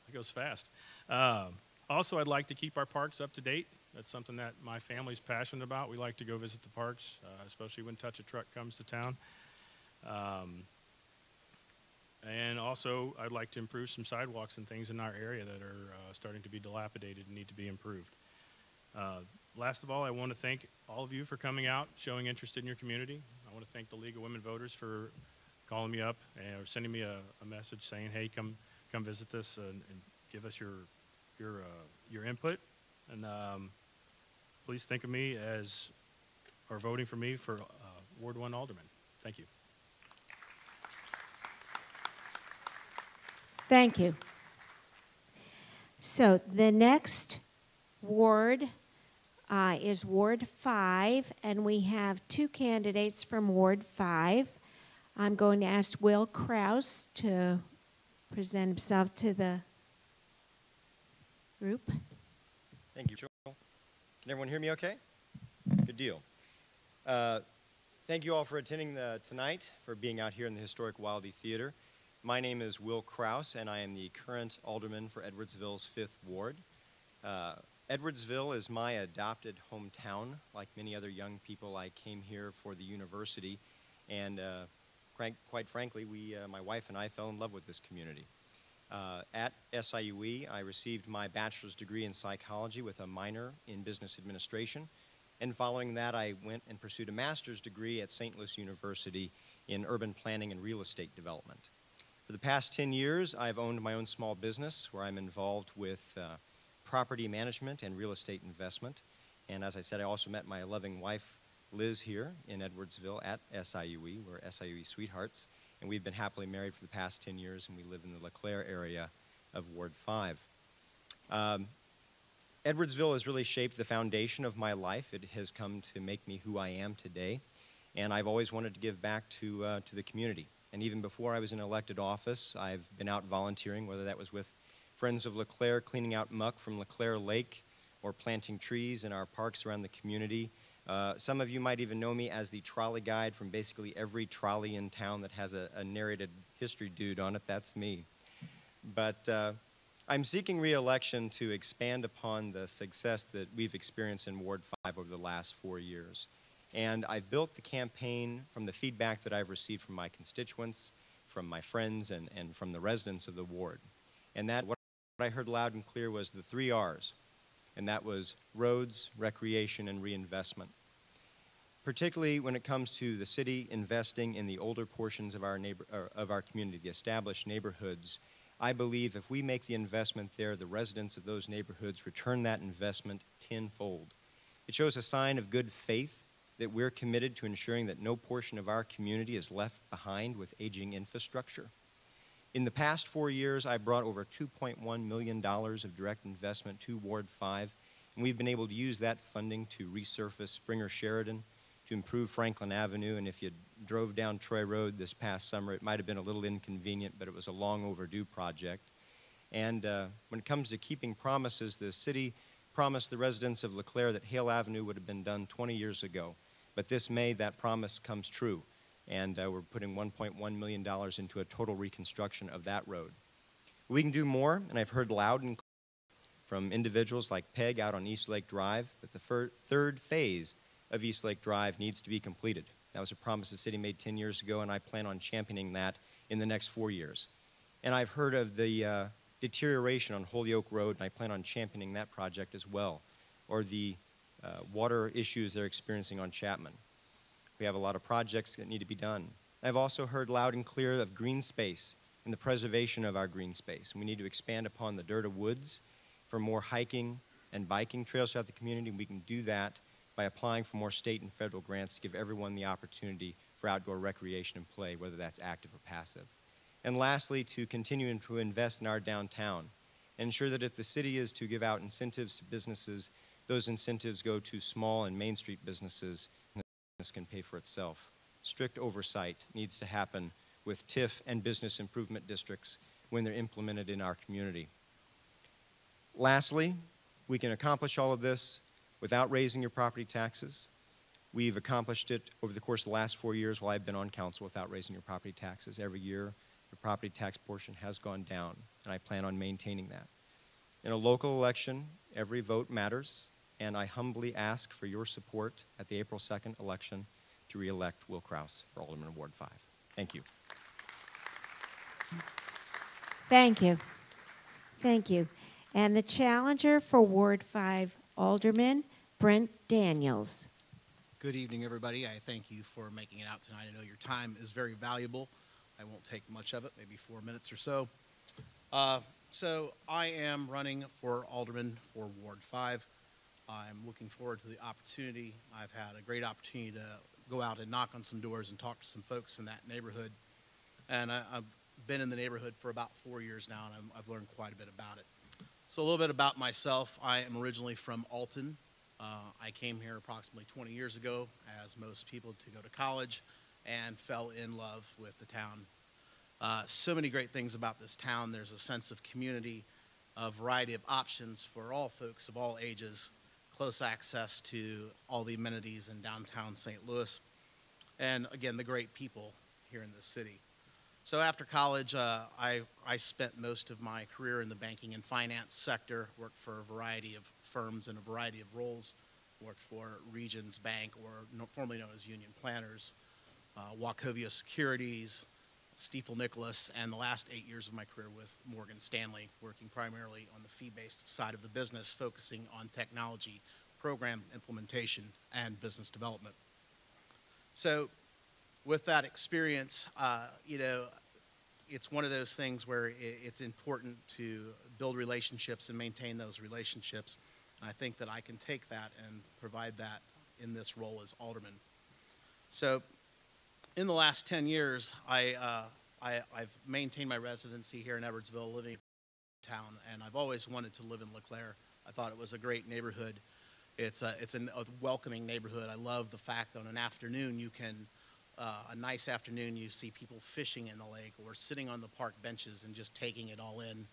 It goes fast. Also, I'd like to keep our parks up to date. That's something that my family's passionate about. We like to go visit the parks, especially when Touch a Truck comes to town. And also, I'd like to improve some sidewalks and things in our area that are starting to be dilapidated and need to be improved. Last of all, I want to thank all of you for coming out, showing interest in your community. I want to thank the League of Women Voters for calling me up or sending me a message saying, "Hey, come visit this and give us your input." And please think of me as, or voting for me for Ward 1 Alderman. Thank you. Thank you. So the next ward is Ward 5, and we have two candidates from Ward 5. I'm going to ask Will Kraus to present himself to the group. Thank you, Joel. Can everyone hear me okay? Good deal. Thank you all for attending tonight, for being out here in the historic Wildey Theater. My name is Will Kraus, and I am the current alderman for Edwardsville's 5th Ward. Edwardsville is my adopted hometown. Like many other young people, I came here for the university, and quite frankly, my wife and I fell in love with this community. At SIUE, I received my bachelor's degree in psychology with a minor in business administration, and following that, I went and pursued a master's degree at St. Louis University in urban planning and real estate development. For the past 10 years, I've owned my own small business where I'm involved with property management and real estate investment. And as I said, I also met my loving wife, Liz, here in Edwardsville at SIUE. We're SIUE sweethearts, and we've been happily married for the past 10 years, and we live in the LeClaire area of Ward 5. Edwardsville has really shaped the foundation of my life. It has come to make me who I am today, and I've always wanted to give back to the community. And even before I was in elected office, I've been out volunteering, whether that was with Friends of LeClaire, cleaning out muck from LeClaire Lake, or planting trees in our parks around the community. Some of you might even know me as the trolley guide from basically every trolley in town that has a narrated history dude on it. That's me. But I'm seeking re-election to expand upon the success that we've experienced in Ward 5 over the last 4 years. And I've built the campaign from the feedback that I've received from my constituents, from my friends, and from the residents of the ward. And that, what I heard loud and clear was the 3 R's, and that was roads, recreation, and reinvestment. Particularly when it comes to the city investing in the older portions of our community, the established neighborhoods, I believe if we make the investment there, the residents of those neighborhoods return that investment tenfold. It shows a sign of good faith that we're committed to ensuring that no portion of our community is left behind with aging infrastructure. In the past 4 years, I brought over $2.1 million of direct investment to Ward 5, and we've been able to use that funding to resurface Springer Sheridan, to improve Franklin Avenue, and if you drove down Troy Road this past summer, it might have been a little inconvenient, but it was a long overdue project. And when it comes to keeping promises, the city promised the residents of LeClaire that Hale Avenue would have been done 20 years ago. But this May, that promise comes true, and we're putting $1.1 million into a total reconstruction of that road. We can do more, and I've heard loud and clear from individuals like Peg out on East Lake Drive that the third phase of East Lake Drive needs to be completed. That was a promise the city made 10 years ago, and I plan on championing that in the next 4 years. And I've heard of the deterioration on Holyoke Road, and I plan on championing that project as well, or the water issues they're experiencing on Chapman. We have a lot of projects that need to be done. I've also heard loud and clear of green space and the preservation of our green space. We need to expand upon the Dirta Woods for more hiking and biking trails throughout the community. We can do that by applying for more state and federal grants to give everyone the opportunity for outdoor recreation and play, whether that's active or passive. And lastly, to continue to invest in our downtown and ensure that if the city is to give out incentives to businesses, those incentives go to small and Main Street businesses, and the business can pay for itself. Strict oversight needs to happen with TIF and business improvement districts when they're implemented in our community. Lastly, we can accomplish all of this without raising your property taxes. We've accomplished it over the course of the last 4 years while I've been on council without raising your property taxes. Every year, the property tax portion has gone down, and I plan on maintaining that. In a local election, every vote matters, and I humbly ask for your support at the April 2nd election to re-elect Will Kraus for Alderman of Ward 5. Thank you. Thank you. Thank you. And the challenger for Ward 5 Alderman, Brent Daniels. Good evening, everybody. I thank you for making it out tonight. I know your time is very valuable. I won't take much of it, maybe 4 minutes or so. So I am running for Alderman for Ward 5. I'm looking forward to the opportunity. I've had a great opportunity to go out and knock on some doors and talk to some folks in that neighborhood. And I've been in the neighborhood for about 4 years now, and I've learned quite a bit about it. So a little bit about myself. I am originally from Alton. I came here approximately 20 years ago, as most people, to go to college, and fell in love with the town. So many great things about this town. There's a sense of community, a variety of options for all folks of all ages, close access to all the amenities in downtown St. Louis, and again, the great people here in this city. So after college, I spent most of my career in the banking and finance sector, worked for a variety of firms in a variety of roles, worked for Regions Bank, or formerly known as Union Planners, Wachovia Securities, Stifel Nicholas, and the last 8 years of my career with Morgan Stanley, working primarily on the fee-based side of the business, focusing on technology, program implementation, and business development. So with that experience, you know, it's one of those things where it's important to build relationships and maintain those relationships. And I think that I can take that and provide that in this role as alderman. So in the last 10 years, I've maintained my residency here in Edwardsville, living in town, and I've always wanted to live in LeClaire. I thought it was a great neighborhood. It's a welcoming neighborhood. I love the fact that on an afternoon you can, a nice afternoon, you see people fishing in the lake or sitting on the park benches and just taking it all in,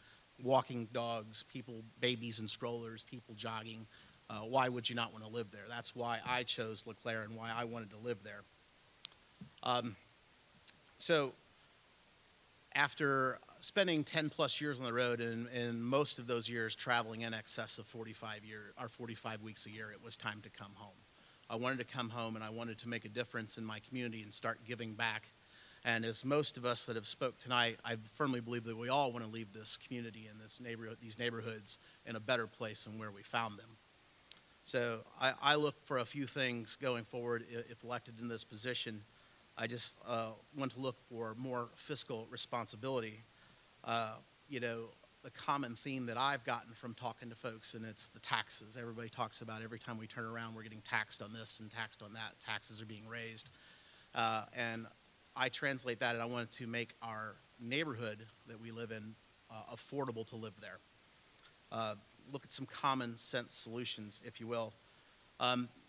walking dogs, people, babies in strollers, people jogging. Why would you not want to live there? That's why I chose LeClaire and why I wanted to live there. So after spending 10 plus years on the road and most of those years traveling in excess of 45 weeks a year, it was time to come home. I wanted to come home and I wanted to make a difference in my community and start giving back. And as most of us that have spoke tonight, I firmly believe that we all want to leave this community and these neighborhoods in a better place than where we found them. So I look for a few things going forward if elected in this position. I just want to look for more fiscal responsibility. You know, the common theme that I've gotten from talking to folks, and it's the taxes. Everybody talks about every time we turn around, we're getting taxed on this and taxed on that. Taxes are being raised. And I translate that, and I wanted to make our neighborhood that we live in affordable to live there. Look at some common sense solutions, if you will.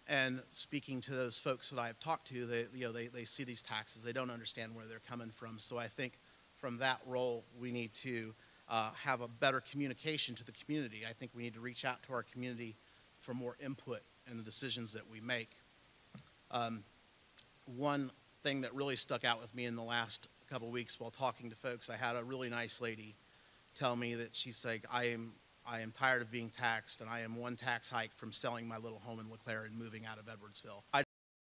And speaking to those folks that I've talked to, they see these taxes. They don't understand where they're coming from. So I think from that role, we need to have a better communication to the community. I think we need to reach out to our community for more input in the decisions that we make. One thing that really stuck out with me in the last couple of weeks while talking to folks, I had a really nice lady tell me that she's like, I am tired of being taxed, and I am one tax hike from selling my little home in LeClaire and moving out of Edwardsville. I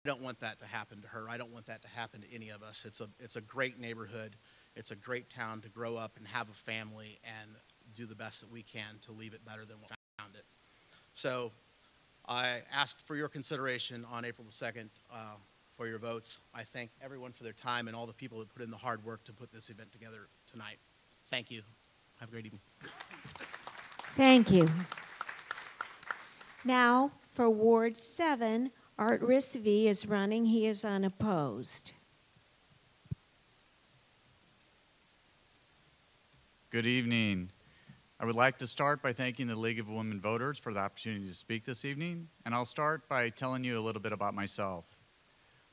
don't want that to happen to her. I don't want that to happen to any of us. It's a great neighborhood. It's a great town to grow up and have a family and do the best that we can to leave it better than we found it. So I ask for your consideration on April the 2nd for your votes. I thank everyone for their time and all the people that put in the hard work to put this event together tonight. Thank you. Have a great evening. Thank you. Now, for Ward 7, Art Risvy is running. He is unopposed. Good evening. I would like to start by thanking the League of Women Voters for the opportunity to speak this evening, and I'll start by telling you a little bit about myself.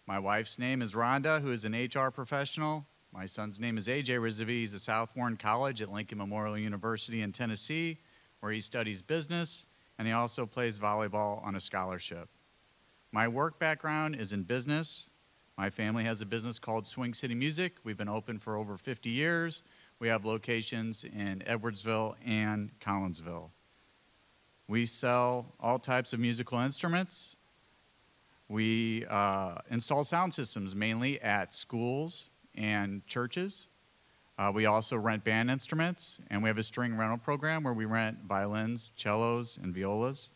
My wife's name is Rhonda, who is an HR professional. My son's name is AJ Risvy. He's at South Warren College at Lincoln Memorial University in Tennessee, where he studies business, and he also plays volleyball on a scholarship. My work background is in business. My family has a business called Swing City Music. We've been open for over 50 years. We have locations in Edwardsville and Collinsville. We sell all types of musical instruments. We install sound systems mainly at schools and churches. We also rent band instruments, and we have a string rental program where we rent violins, cellos, and violas.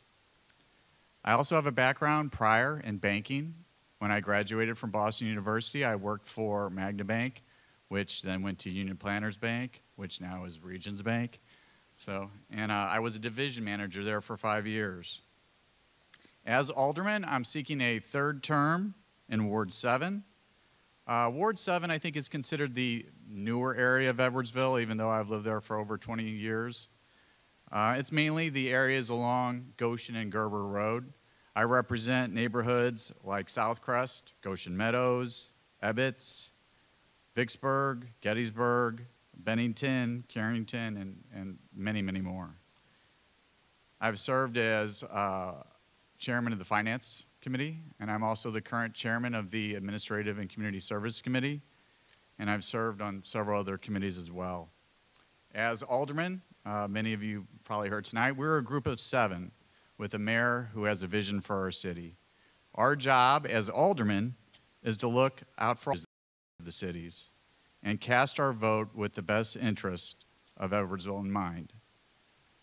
I also have a background prior in banking. When I graduated from Boston University, I worked for Magna Bank, which then went to Union Planters Bank, which now is Regions Bank. I was a division manager there for 5 years. As alderman, I'm seeking a third term in Ward 7. Ward 7, I think, is considered the newer area of Edwardsville, even though I've lived there for over 20 years. It's mainly the areas along Goshen and Gerber Road. I represent neighborhoods like Southcrest, Goshen Meadows, Ebbets, Vicksburg, Gettysburg, Bennington, Carrington, and many, many more. I've served as chairman of the Finance Committee, and I'm also the current chairman of the Administrative and Community Service Committee, and I've served on several other committees as well. As alderman, many of you probably heard tonight, we're a group of 7 with a mayor who has a vision for our city. Our job as aldermen is to look out for the cities and cast our vote with the best interest of Edwardsville in mind.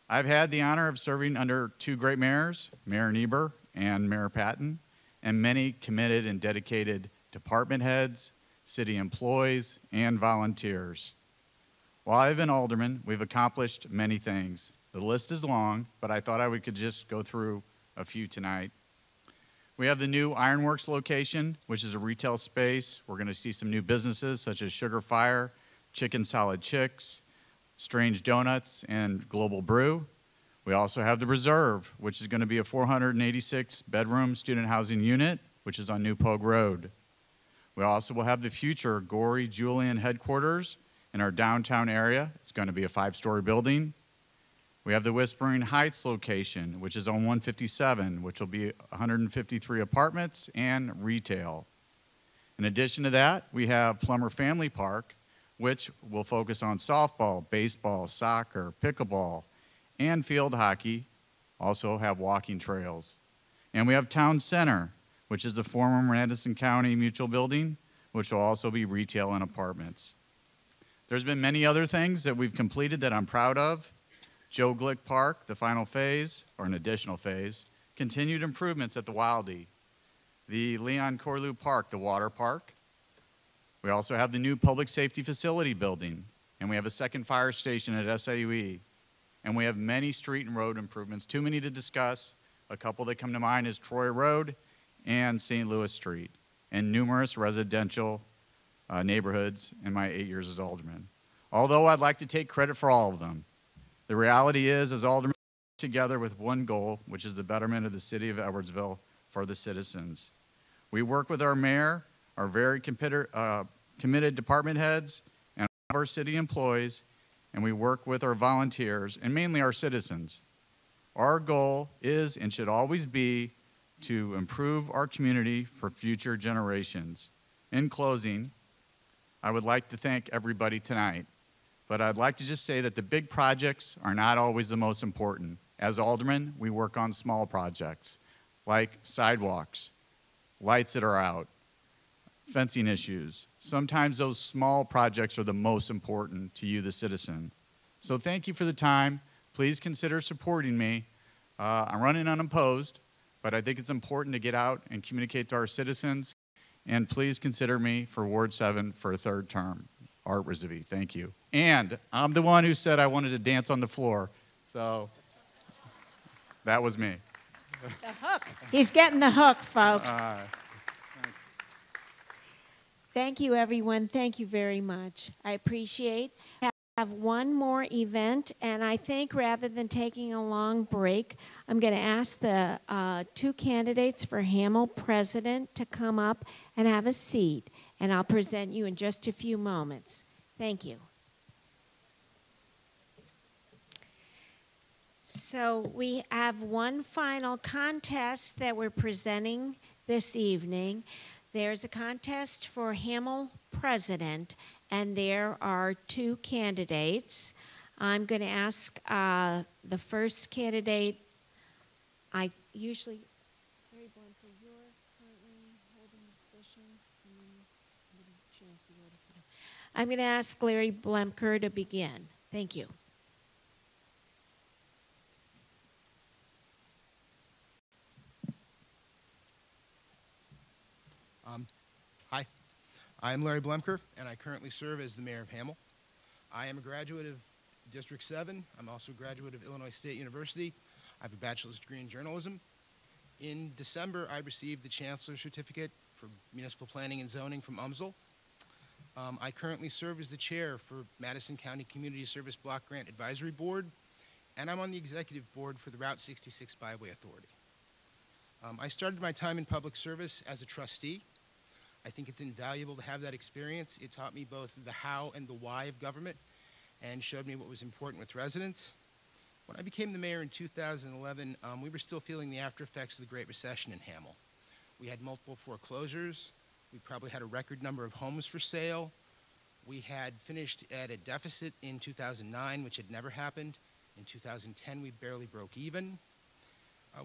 I've had the honor of serving under 2 great mayors, Mayor Niebuhr and Mayor Patton, and many committed and dedicated department heads, city employees, and volunteers. While I've been alderman, we've accomplished many things. The list is long, but I thought I could just go through a few tonight. We have the new Ironworks location, which is a retail space. We're going to see some new businesses such as Sugar Fire, Chicken Solid Chicks, Strange Donuts, and Global Brew. We also have the Reserve, which is going to be a 486-bedroom student housing unit, which is on New Pogue Road. We also will have the future Gorey Julian headquarters in our downtown area. It's going to be a 5-story building. We have the Whispering Heights location, which is on 157, which will be 153 apartments and retail. In addition to that, we have Plummer Family Park, which will focus on softball, baseball, soccer, pickleball, and field hockey. Also have walking trails. And we have Town Center, which is the former Madison County Mutual Building, which will also be retail and apartments. There's been many other things that we've completed that I'm proud of. Joe Glick Park, the final phase, or an additional phase, continued improvements at the Wildey. The Leon Corlew Park, the water park. We also have the new public safety facility building, and we have a second fire station at SIUE. And we have many street and road improvements, too many to discuss. A couple that come to mind is Troy Road and St. Louis Street, and numerous residential neighborhoods in my 8 years as alderman. Although I'd like to take credit for all of them. The reality is, as aldermen, together with one goal, which is the betterment of the city of Edwardsville for the citizens. We work with our mayor, our very committed department heads, and our city employees, and we work with our volunteers, and mainly our citizens. Our goal is and should always be to improve our community for future generations. In closing, I would like to thank everybody tonight. But I'd like to just say that the big projects are not always the most important. As aldermen, we work on small projects like sidewalks, lights that are out, fencing issues. Sometimes those small projects are the most important to you, the citizen. So thank you for the time. Please consider supporting me. I'm running unopposed, but I think it's important to get out and communicate to our citizens And please consider me for Ward 7 for a third term. Art Rizvi, thank you. And I'm the one who said I wanted to dance on the floor, so that was me. The hook. He's getting the hook, folks. Thank you, everyone. Thank you very much. I appreciate it. I have one more event, and I think rather than taking a long break, I'm going to ask the two candidates for Hamel President to come up and have a seat, and I'll present you in just a few moments. Thank you. So we have one final contest that we're presenting this evening. There's a contest for Hamel President, and there are two candidates. I'm going to ask the first candidate. I usually, Larry Bluntford, you're currently holding the position. I'm going to ask Larry Blemker to begin. Thank you. Hi, I'm Larry Blemker, and I currently serve as the mayor of Hamel. I am a graduate of District 7. I'm also a graduate of Illinois State University. I have a bachelor's degree in journalism. In December, I received the Chancellor's Certificate for Municipal Planning and Zoning from UMSL. I currently serve as the chair for Madison County Community Service Block Grant Advisory Board, and I'm on the executive board for the Route 66 Byway Authority. I started my time in public service as a trustee. I think it's invaluable to have that experience. It taught me both the how and the why of government and showed me what was important with residents. When I became the mayor in 2011, we were still feeling the after effects of the Great Recession in Hamel. We had multiple foreclosures. We probably had a record number of homes for sale. We had finished at a deficit in 2009, which had never happened. In 2010, we barely broke even.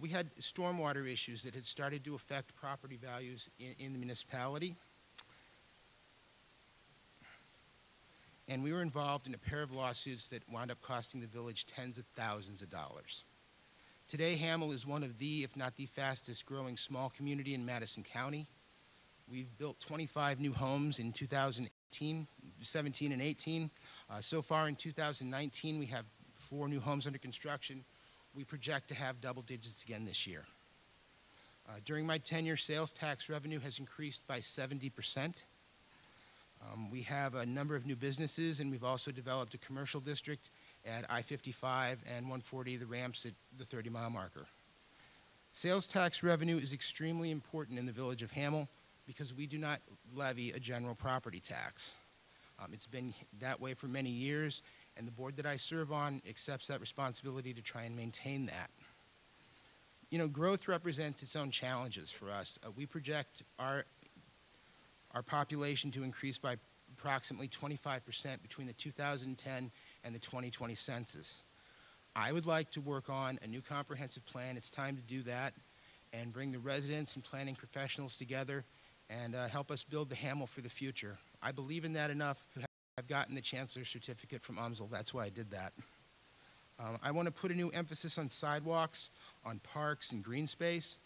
We had stormwater issues that had started to affect property values in the municipality. And we were involved in a pair of lawsuits that wound up costing the village tens of thousands of dollars. Today, Hamel is one of the, if not the fastest growing small community in Madison County. We've built 25 new homes in 2017 and 18. So far in 2019, we have 4 new homes under construction. We project to have double digits again this year. During my tenure, sales tax revenue has increased by 70%. We have a number of new businesses, and we've also developed a commercial district at I-55 and 140, the ramps at the 30-mile marker. Sales tax revenue is extremely important in the village of Hamel because we do not levy a general property tax. It's been that way for many years, and the board that I serve on accepts that responsibility to try and maintain that. You know, growth represents its own challenges for us. We project our population to increase by approximately 25% between the 2010 and the 2020 census. I would like to work on a new comprehensive plan. It's time to do that and bring the residents and planning professionals together and help us build the Hamel for the future. I believe in that enough. I've gotten the Chancellor's Certificate from UMSL. That's why I did that. I want to put a new emphasis on sidewalks, on parks, and green space.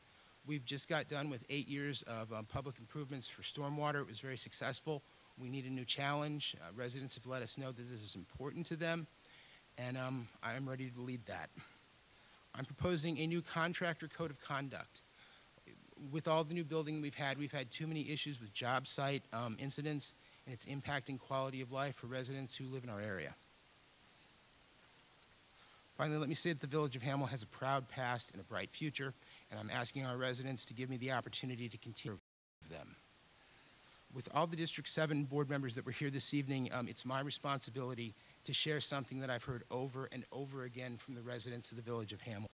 We've just got done with 8 years of public improvements for stormwater. It was very successful. We need a new challenge. Residents have let us know that this is important to them, and I am ready to lead that. I'm proposing a new contractor code of conduct. With all the new building we've had too many issues with job site incidents, and it's impacting quality of life for residents who live in our area. Finally, let me say that the village of Hamel has a proud past and a bright future, and I'm asking our residents to give me the opportunity to continue to serve them. With all the District 7 board members that were here this evening, it's my responsibility to share something that I've heard over and over again from the residents of the village of Hamel.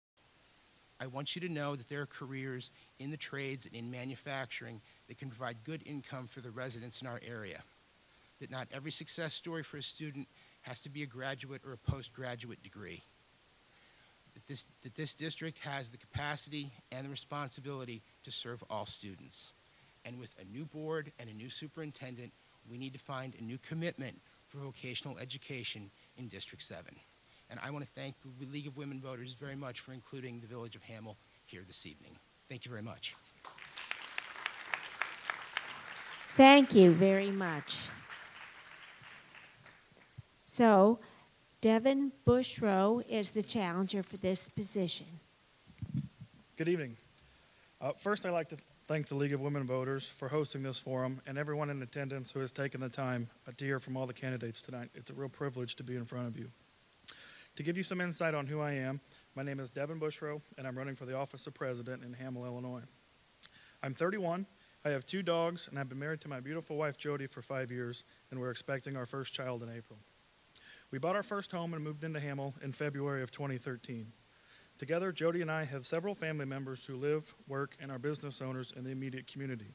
I want you to know that there are careers in the trades and in manufacturing that can provide good income for the residents in our area. That not every success story for a student has to be a graduate or a postgraduate degree. That this district has the capacity and the responsibility to serve all students. And with a new board and a new superintendent, we need to find a new commitment for vocational education in District 7. And I want to thank the League of Women Voters very much for including the village of Hamel here this evening. Thank you very much. Thank you very much. So, Devin Bushrow is the challenger for this position. Good evening. First, I'd like to thank the League of Women Voters for hosting this forum and everyone in attendance who has taken the time to hear from all the candidates tonight. It's a real privilege to be in front of you. To give you some insight on who I am, my name is Devin Bushrow, and I'm running for the office of president in Hamel, Illinois. I'm 31, I have 2 dogs, and I've been married to my beautiful wife, Jody, for 5 years, and we're expecting our first child in April. We bought our first home and moved into Hamel in February of 2013. Together, Jody and I have several family members who live, work, and are business owners in the immediate community.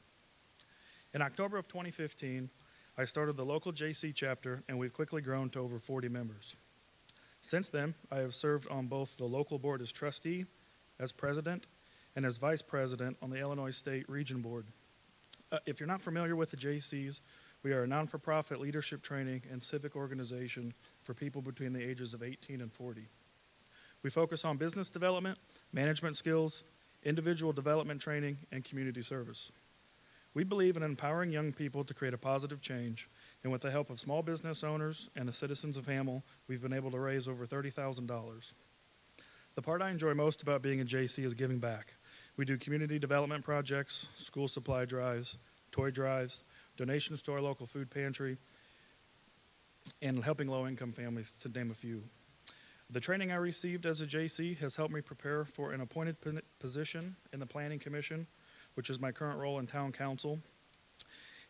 In October of 2015, I started the local JC chapter, and we've quickly grown to over 40 members. Since then, I have served on both the local board as trustee, as president, and as vice president on the Illinois State Region Board. If you're not familiar with the JCs, we are a non-for-profit leadership training and civic organization for people between the ages of 18 and 40. We focus on business development, management skills, individual development training, and community service. We believe in empowering young people to create a positive change, and with the help of small business owners and the citizens of Hamel, we've been able to raise over $30,000. The part I enjoy most about being a JC is giving back. We do community development projects, school supply drives, toy drives, donations to our local food pantry, and helping low-income families, to name a few. The training I received as a JC has helped me prepare for an appointed position in the Planning Commission, which is my current role in Town Council.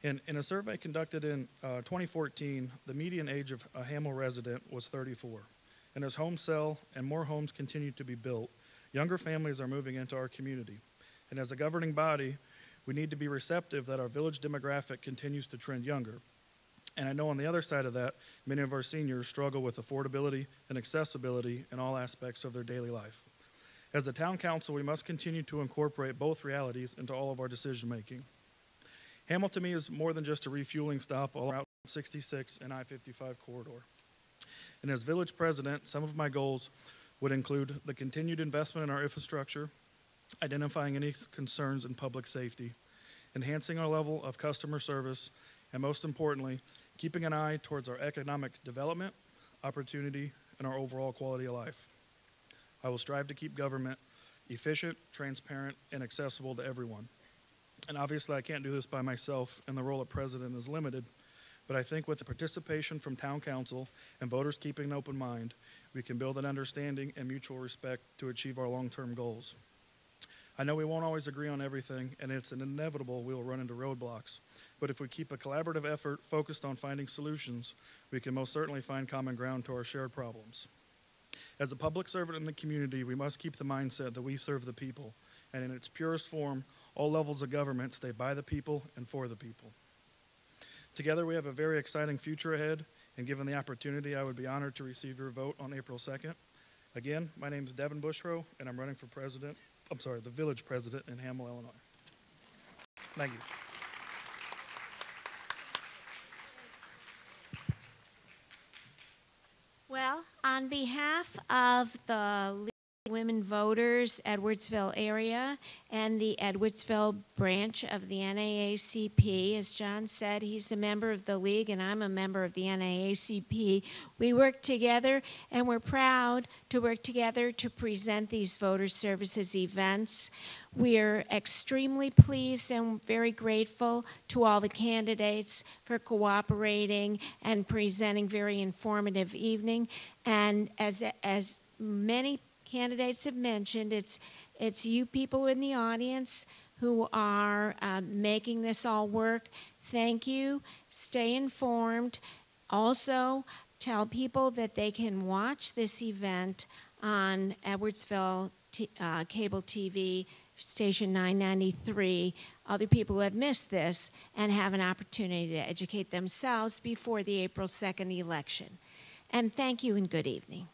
In a survey conducted in 2014, the median age of a Hamel resident was 34. And as homes sell and more homes continue to be built, younger families are moving into our community. And as a governing body, we need to be receptive that our village demographic continues to trend younger. And I know on the other side of that, many of our seniors struggle with affordability and accessibility in all aspects of their daily life. As a town council, we must continue to incorporate both realities into all of our decision making. Hamel to me is more than just a refueling stop all Route 66 and I-55 corridor. And as village president, some of my goals would include the continued investment in our infrastructure, identifying any concerns in public safety, enhancing our level of customer service, and most importantly, keeping an eye towards our economic development, opportunity, and our overall quality of life. I will strive to keep government efficient, transparent, and accessible to everyone. And obviously I can't do this by myself, and the role of president is limited, but I think with the participation from town council and voters keeping an open mind, we can build an understanding and mutual respect to achieve our long-term goals. I know we won't always agree on everything, and it's inevitable we'll run into roadblocks. But if we keep a collaborative effort focused on finding solutions, we can most certainly find common ground to our shared problems. As a public servant in the community, we must keep the mindset that we serve the people, and in its purest form, all levels of government stay by the people and for the people. Together, we have a very exciting future ahead, and given the opportunity, I would be honored to receive your vote on April 2nd. Again, my name is Devin Bushrow, and I'm running for the village president in Hamel, Illinois. Thank you. Well, on behalf of the League of Women Voters, Edwardsville area, and the Edwardsville branch of the NAACP, as John said, he's a member of the League and I'm a member of the NAACP. We work together and we're proud to work together to present these voter services events. We're extremely pleased and very grateful to all the candidates for cooperating and presenting very informative evening. And as many candidates have mentioned, it's you people in the audience who are making this all work. Thank you. Stay informed. Also, tell people that they can watch this event on Edwardsville cable TV station 993, other people who have missed this, and have an opportunity to educate themselves before the April 2nd election. And thank you and good evening.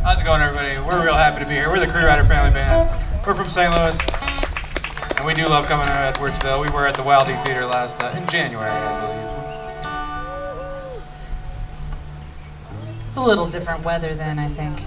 How's it going, everybody? We're real happy to be here. We're the Crew Rider Family Band. We're from St. Louis, and we do love coming to Edwardsville. We were at the Wild E Theater last in January, I believe. It's a little different weather then, I think.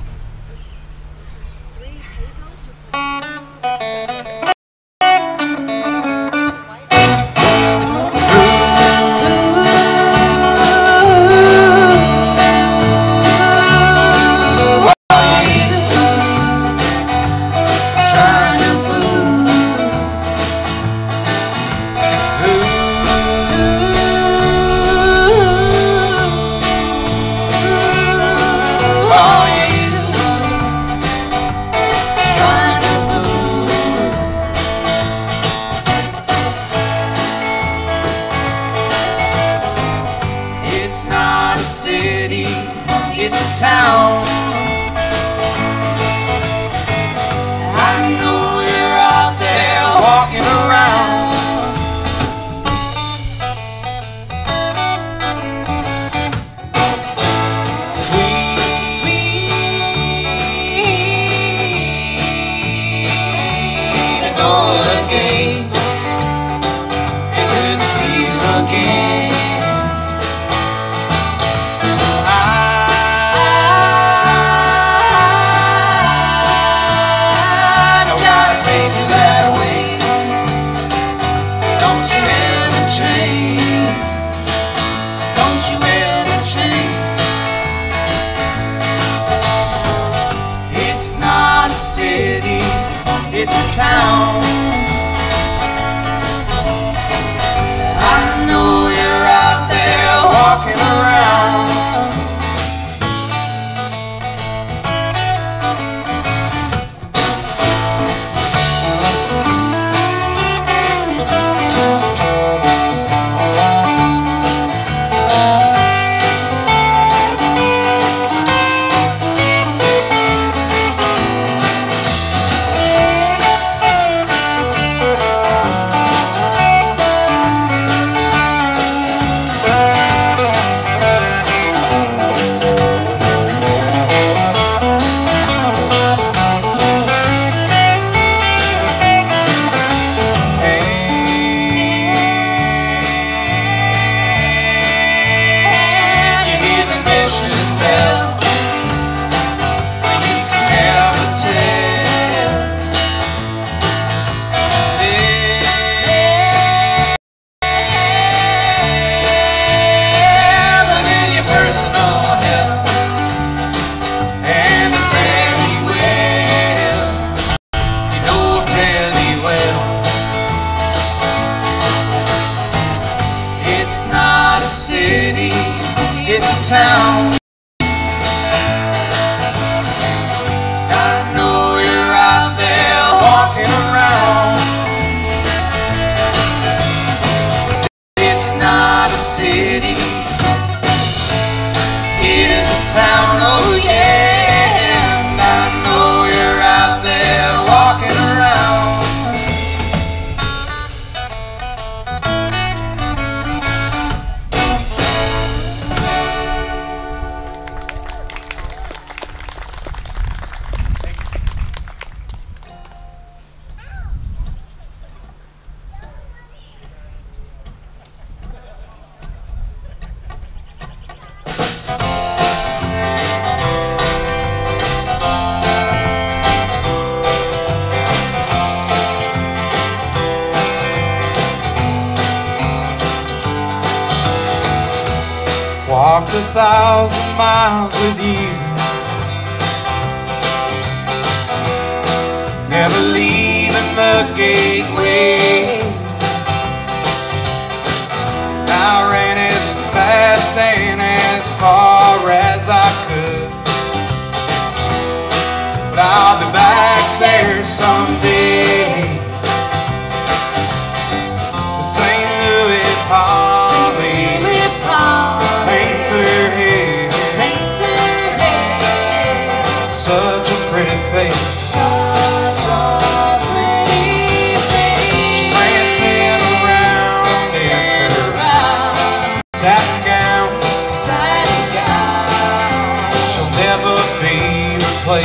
Walked 1,000 miles with you, never leaving the gateway. I ran as fast and as far as I could, but I'll be back there someday. The St. Louis Polly paints her hair, such a pretty face. She's dancing around in her satin gown. She'll never be replaced.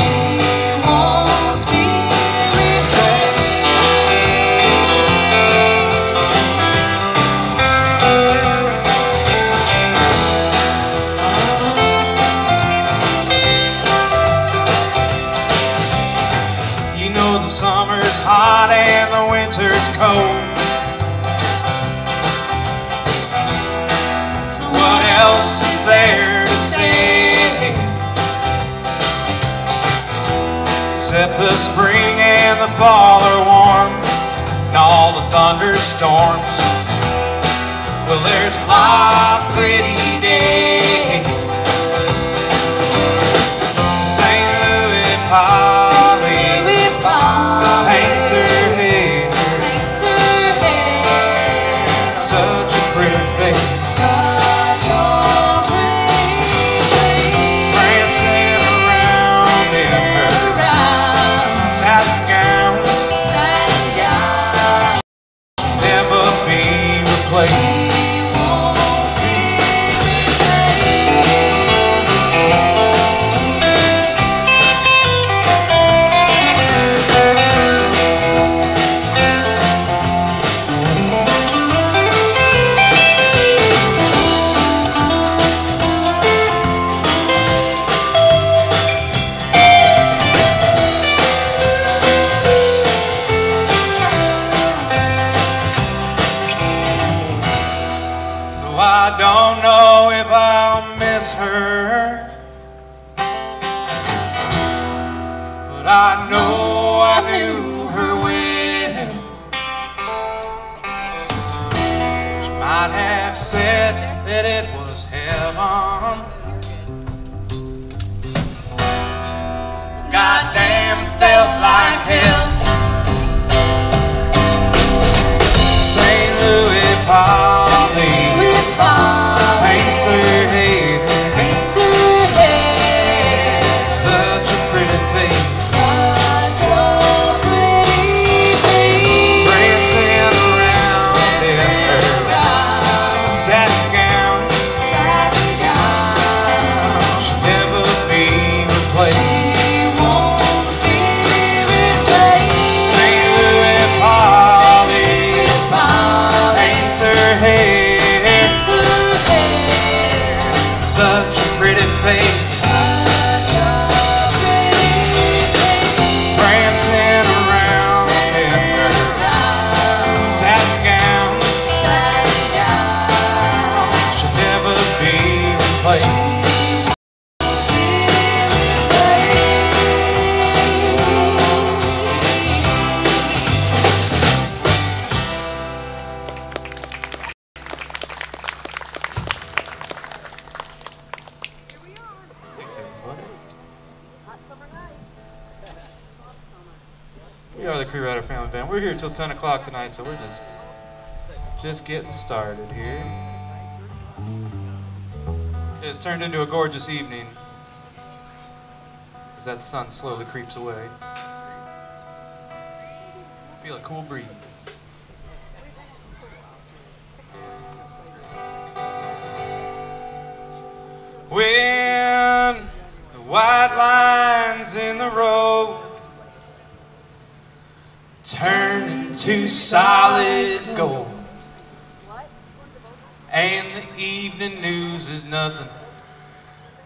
the summer's hot and the winter's cold. So what else is there to say? Except the spring and the fall are warm, and all the thunderstorms. Well, there's hot, pretty days. St. Louis Polly paints her hair, such a pretty face. Prancing around in her satin gown, never be replaced. I don't know if I'll miss her, but I know I knew her well. She might have said that it was heaven. Goddamn, felt like hell. St. Louis Polly paints her hair, such a pretty face. Prancing around in her satin gown, she'll never be replaced. St. Louis Polly paints her hair, such a pretty face. Prancing around in her satin gown, she'll never be replaced. We are the Crew Rider Family Band. We're here till 10 o'clock tonight, so we're just getting started here. It's turned into a gorgeous evening as that sun slowly creeps away. Feel a cool breeze. When the white lines in the road turn into solid gold, and the evening news is nothing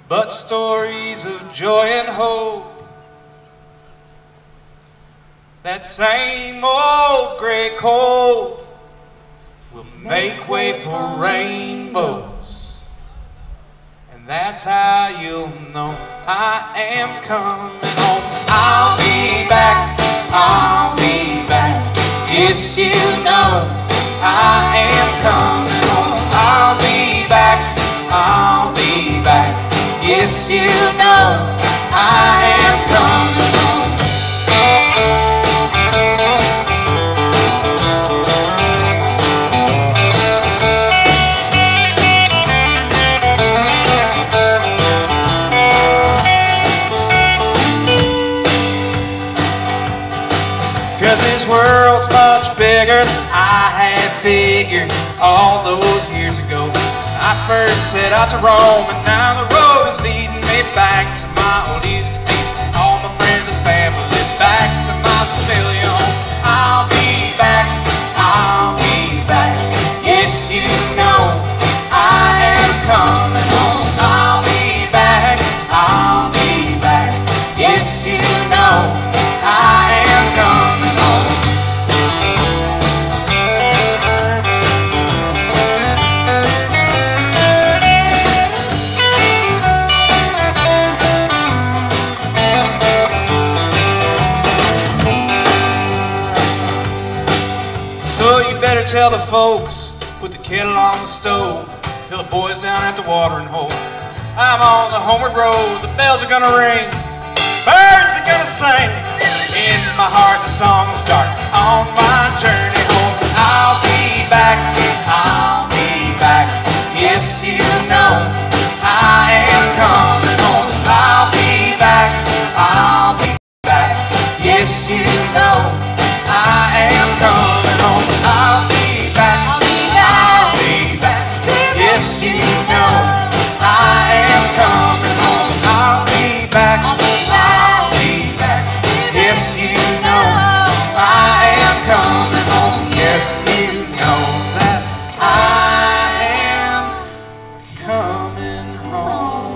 but stories of joy and hope. That same old gray cold will make way for rainbows, and that's how you'll know I am coming home. I'll be back, I'll be back. Yes, you know I am coming home. I'll be back, I'll be back. Yes, you know I am coming home. 'Cause this world's much bigger than I had figured all those years ago. I first set out to Rome, and now the road is leading me back to my old East State. All my friends and family back to my familiar home. I'll be back, I'll be back. Yes, you know I am coming home. I'll be back, I'll be back. Yes, you know I am coming home. better tell the folks, put the kettle on the stove, tell the boys down at the watering hole. I'm on the homeward road, the bells are gonna ring, birds are gonna sing. In my heart the song will start on my journey home. I'll be back, I'll be back. Yes, you know I am coming home. I'll be back, I'll be back. Yes, you know I am coming home. I'll be back, I'll be back. Yes, you know I am coming home. I'll be back, I'll be back. Yes, you know I am coming home. Yes, you know that I am coming home.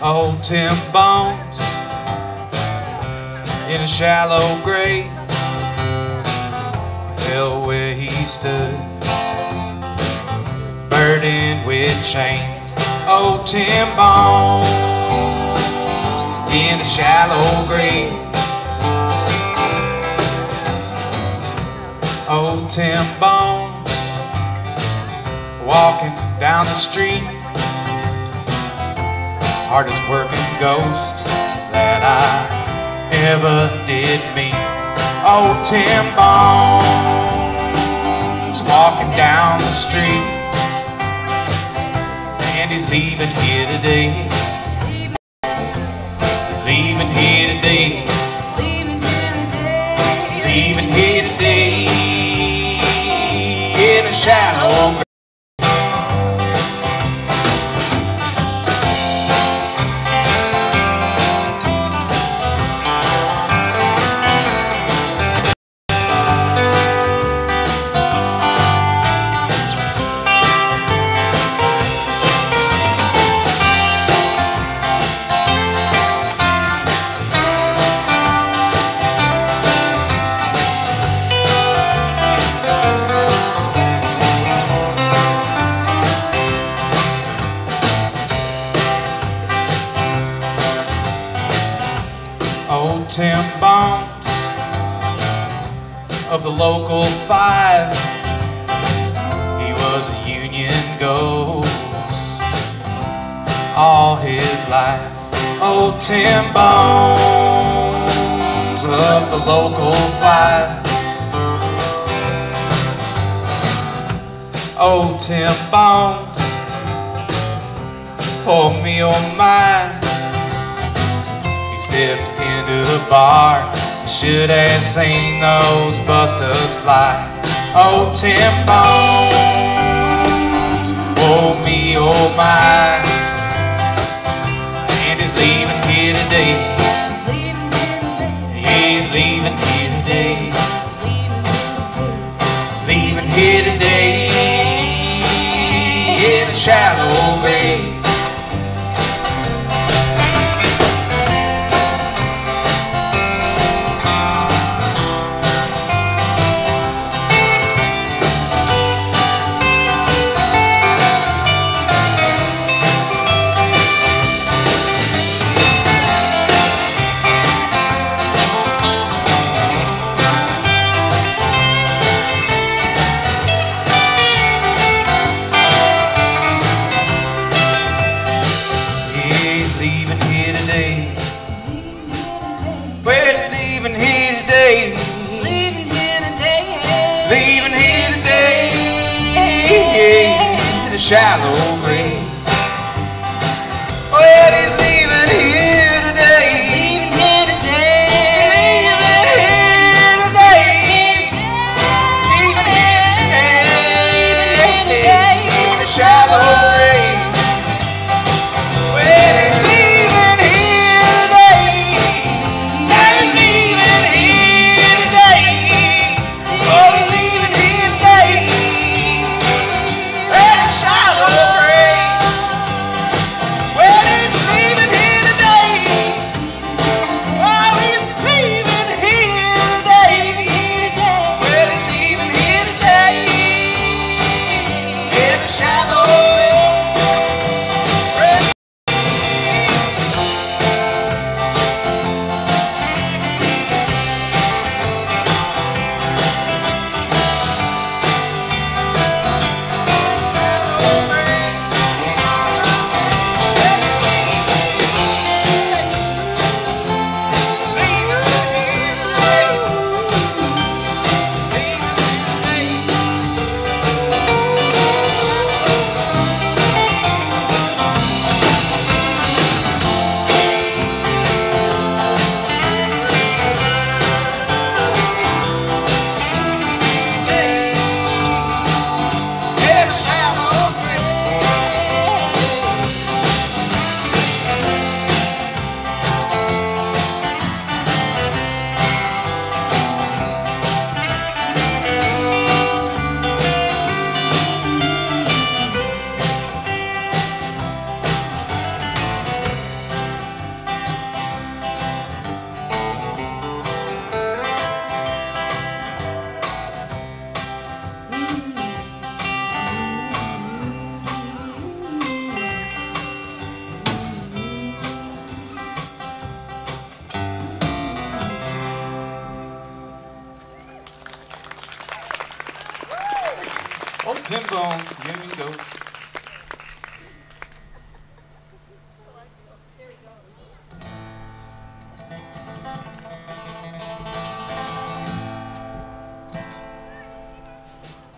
Old Tim Bones in a shallow grave fell where he stood, burdened with chains. Old Tim Bones in a shallow grave. Old Tim Bones walking down the street, hardest working ghost that I ever did meet. Old Tim Bones walking down the street, and he's leaving here today. He's leaving here today. Leaving here today in a shallow grave. Old Tim Bones of the local 5, he was a union ghost all his life. Old Tim Bones of the local 5. Old Tim Bones, oh me, oh my. Stepped into the bar, should have seen those busters fly. Old Tim Bones, oh me, oh my. And he's leaving here today. He's leaving here today. Leaving here today in a shallow grave. leaving here today. Well, he's leaving here today. Leaving here today. In a shallow grave. Well, he's leaving here today. Leaving here today. Leaving here today. Leaving here today. In a shallow grave. Well, he's leaving here today. He's leaving here today. Oh, he's leaving here today. In a shallow grave. Well, he's leaving here today. Oh, he's leaving here today. Well, he's leaving here today. In the shallow grave. Old Tim Bones, the Union Ghost.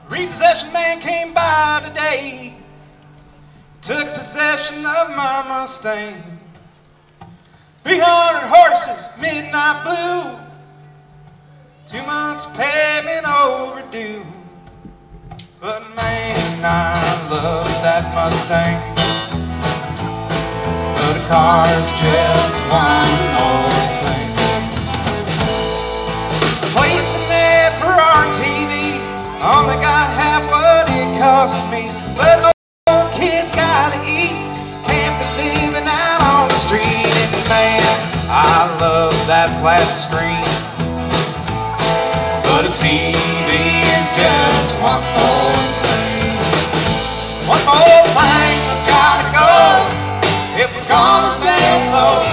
Repossession man came by today, took possession of my Mustang. 300 horses, midnight blue, 2 months payment overdue. But man, I love that Mustang. But a car's just one more thing. Placing that Ferrari TV, only got half what it cost me. But the old kids gotta eat, can't be living out on the street. And man, I love that flat screen. But a TV is just one more thing. One more thing that's gotta go if we're gonna stay afloat.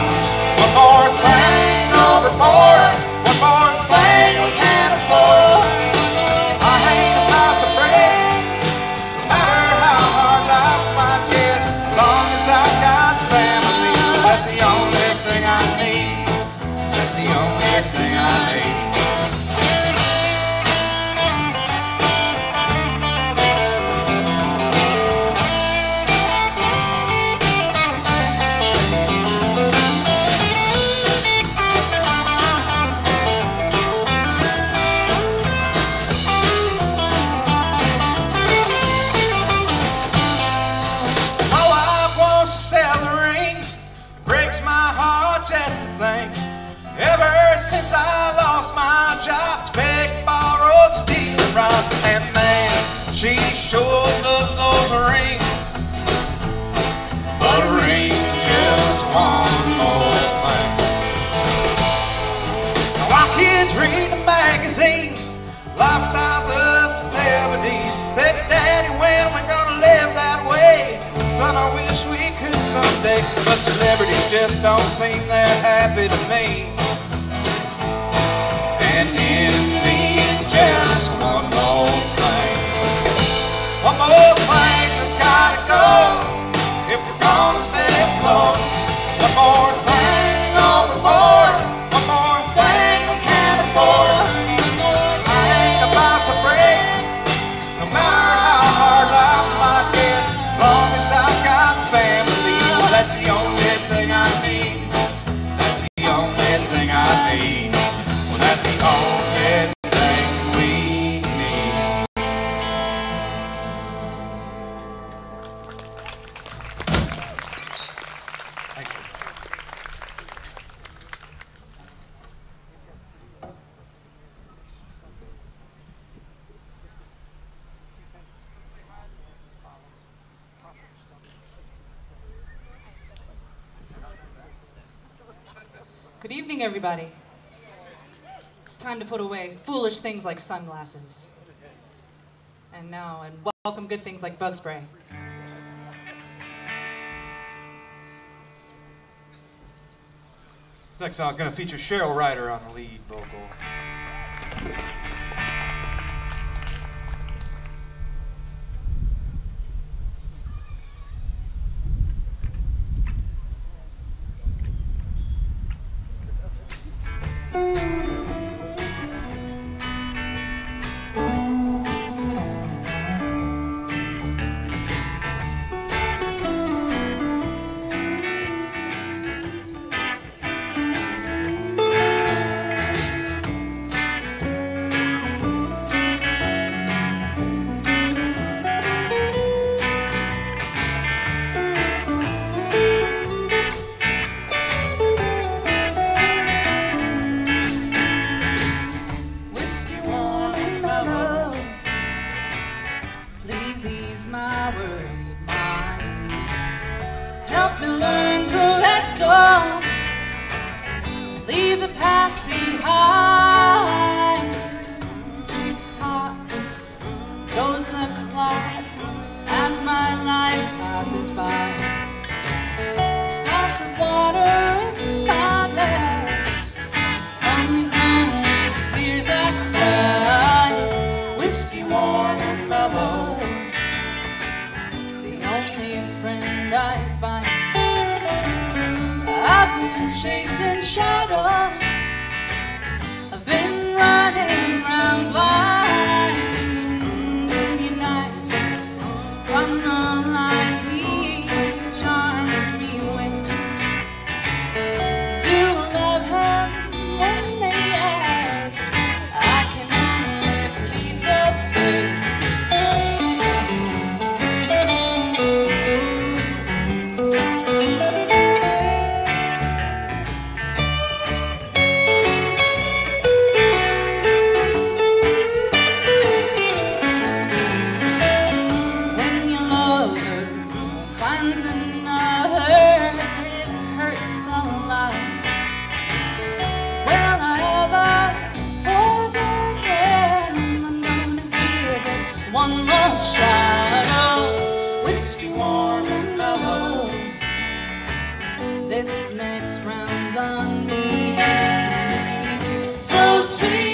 One more thing overboard. One more thing we can't afford. I ain't about to break, no matter how hard life might get. As long as I've got family, that's the only thing I need. That's the only thing I need. Ever since I lost my job, it's begged, borrowed, steal, and rob. And man, she sure loves those rings. But a ring's just one more thing. Now while kids read the magazines, lifestyles of celebrities, said, Daddy, when we gonna live that way? Son, I wish we could someday. But celebrities just don't seem that happy to me. And envy's just one more thing. One more thing that's gotta go if we're gonna stay afloat. One Thanks. Good evening, everybody. It's time to put away foolish things like sunglasses. And welcome good things like bug spray. This next song is going to feature Cheryl Ryder on the lead vocal. Chasing shadows, I've been running round blind. Immunized from the lies he charms me with. Do I love him when they ask? I can only plead the fifth. One more shot of whiskey warm and mellow. This next round's on me. So sweet.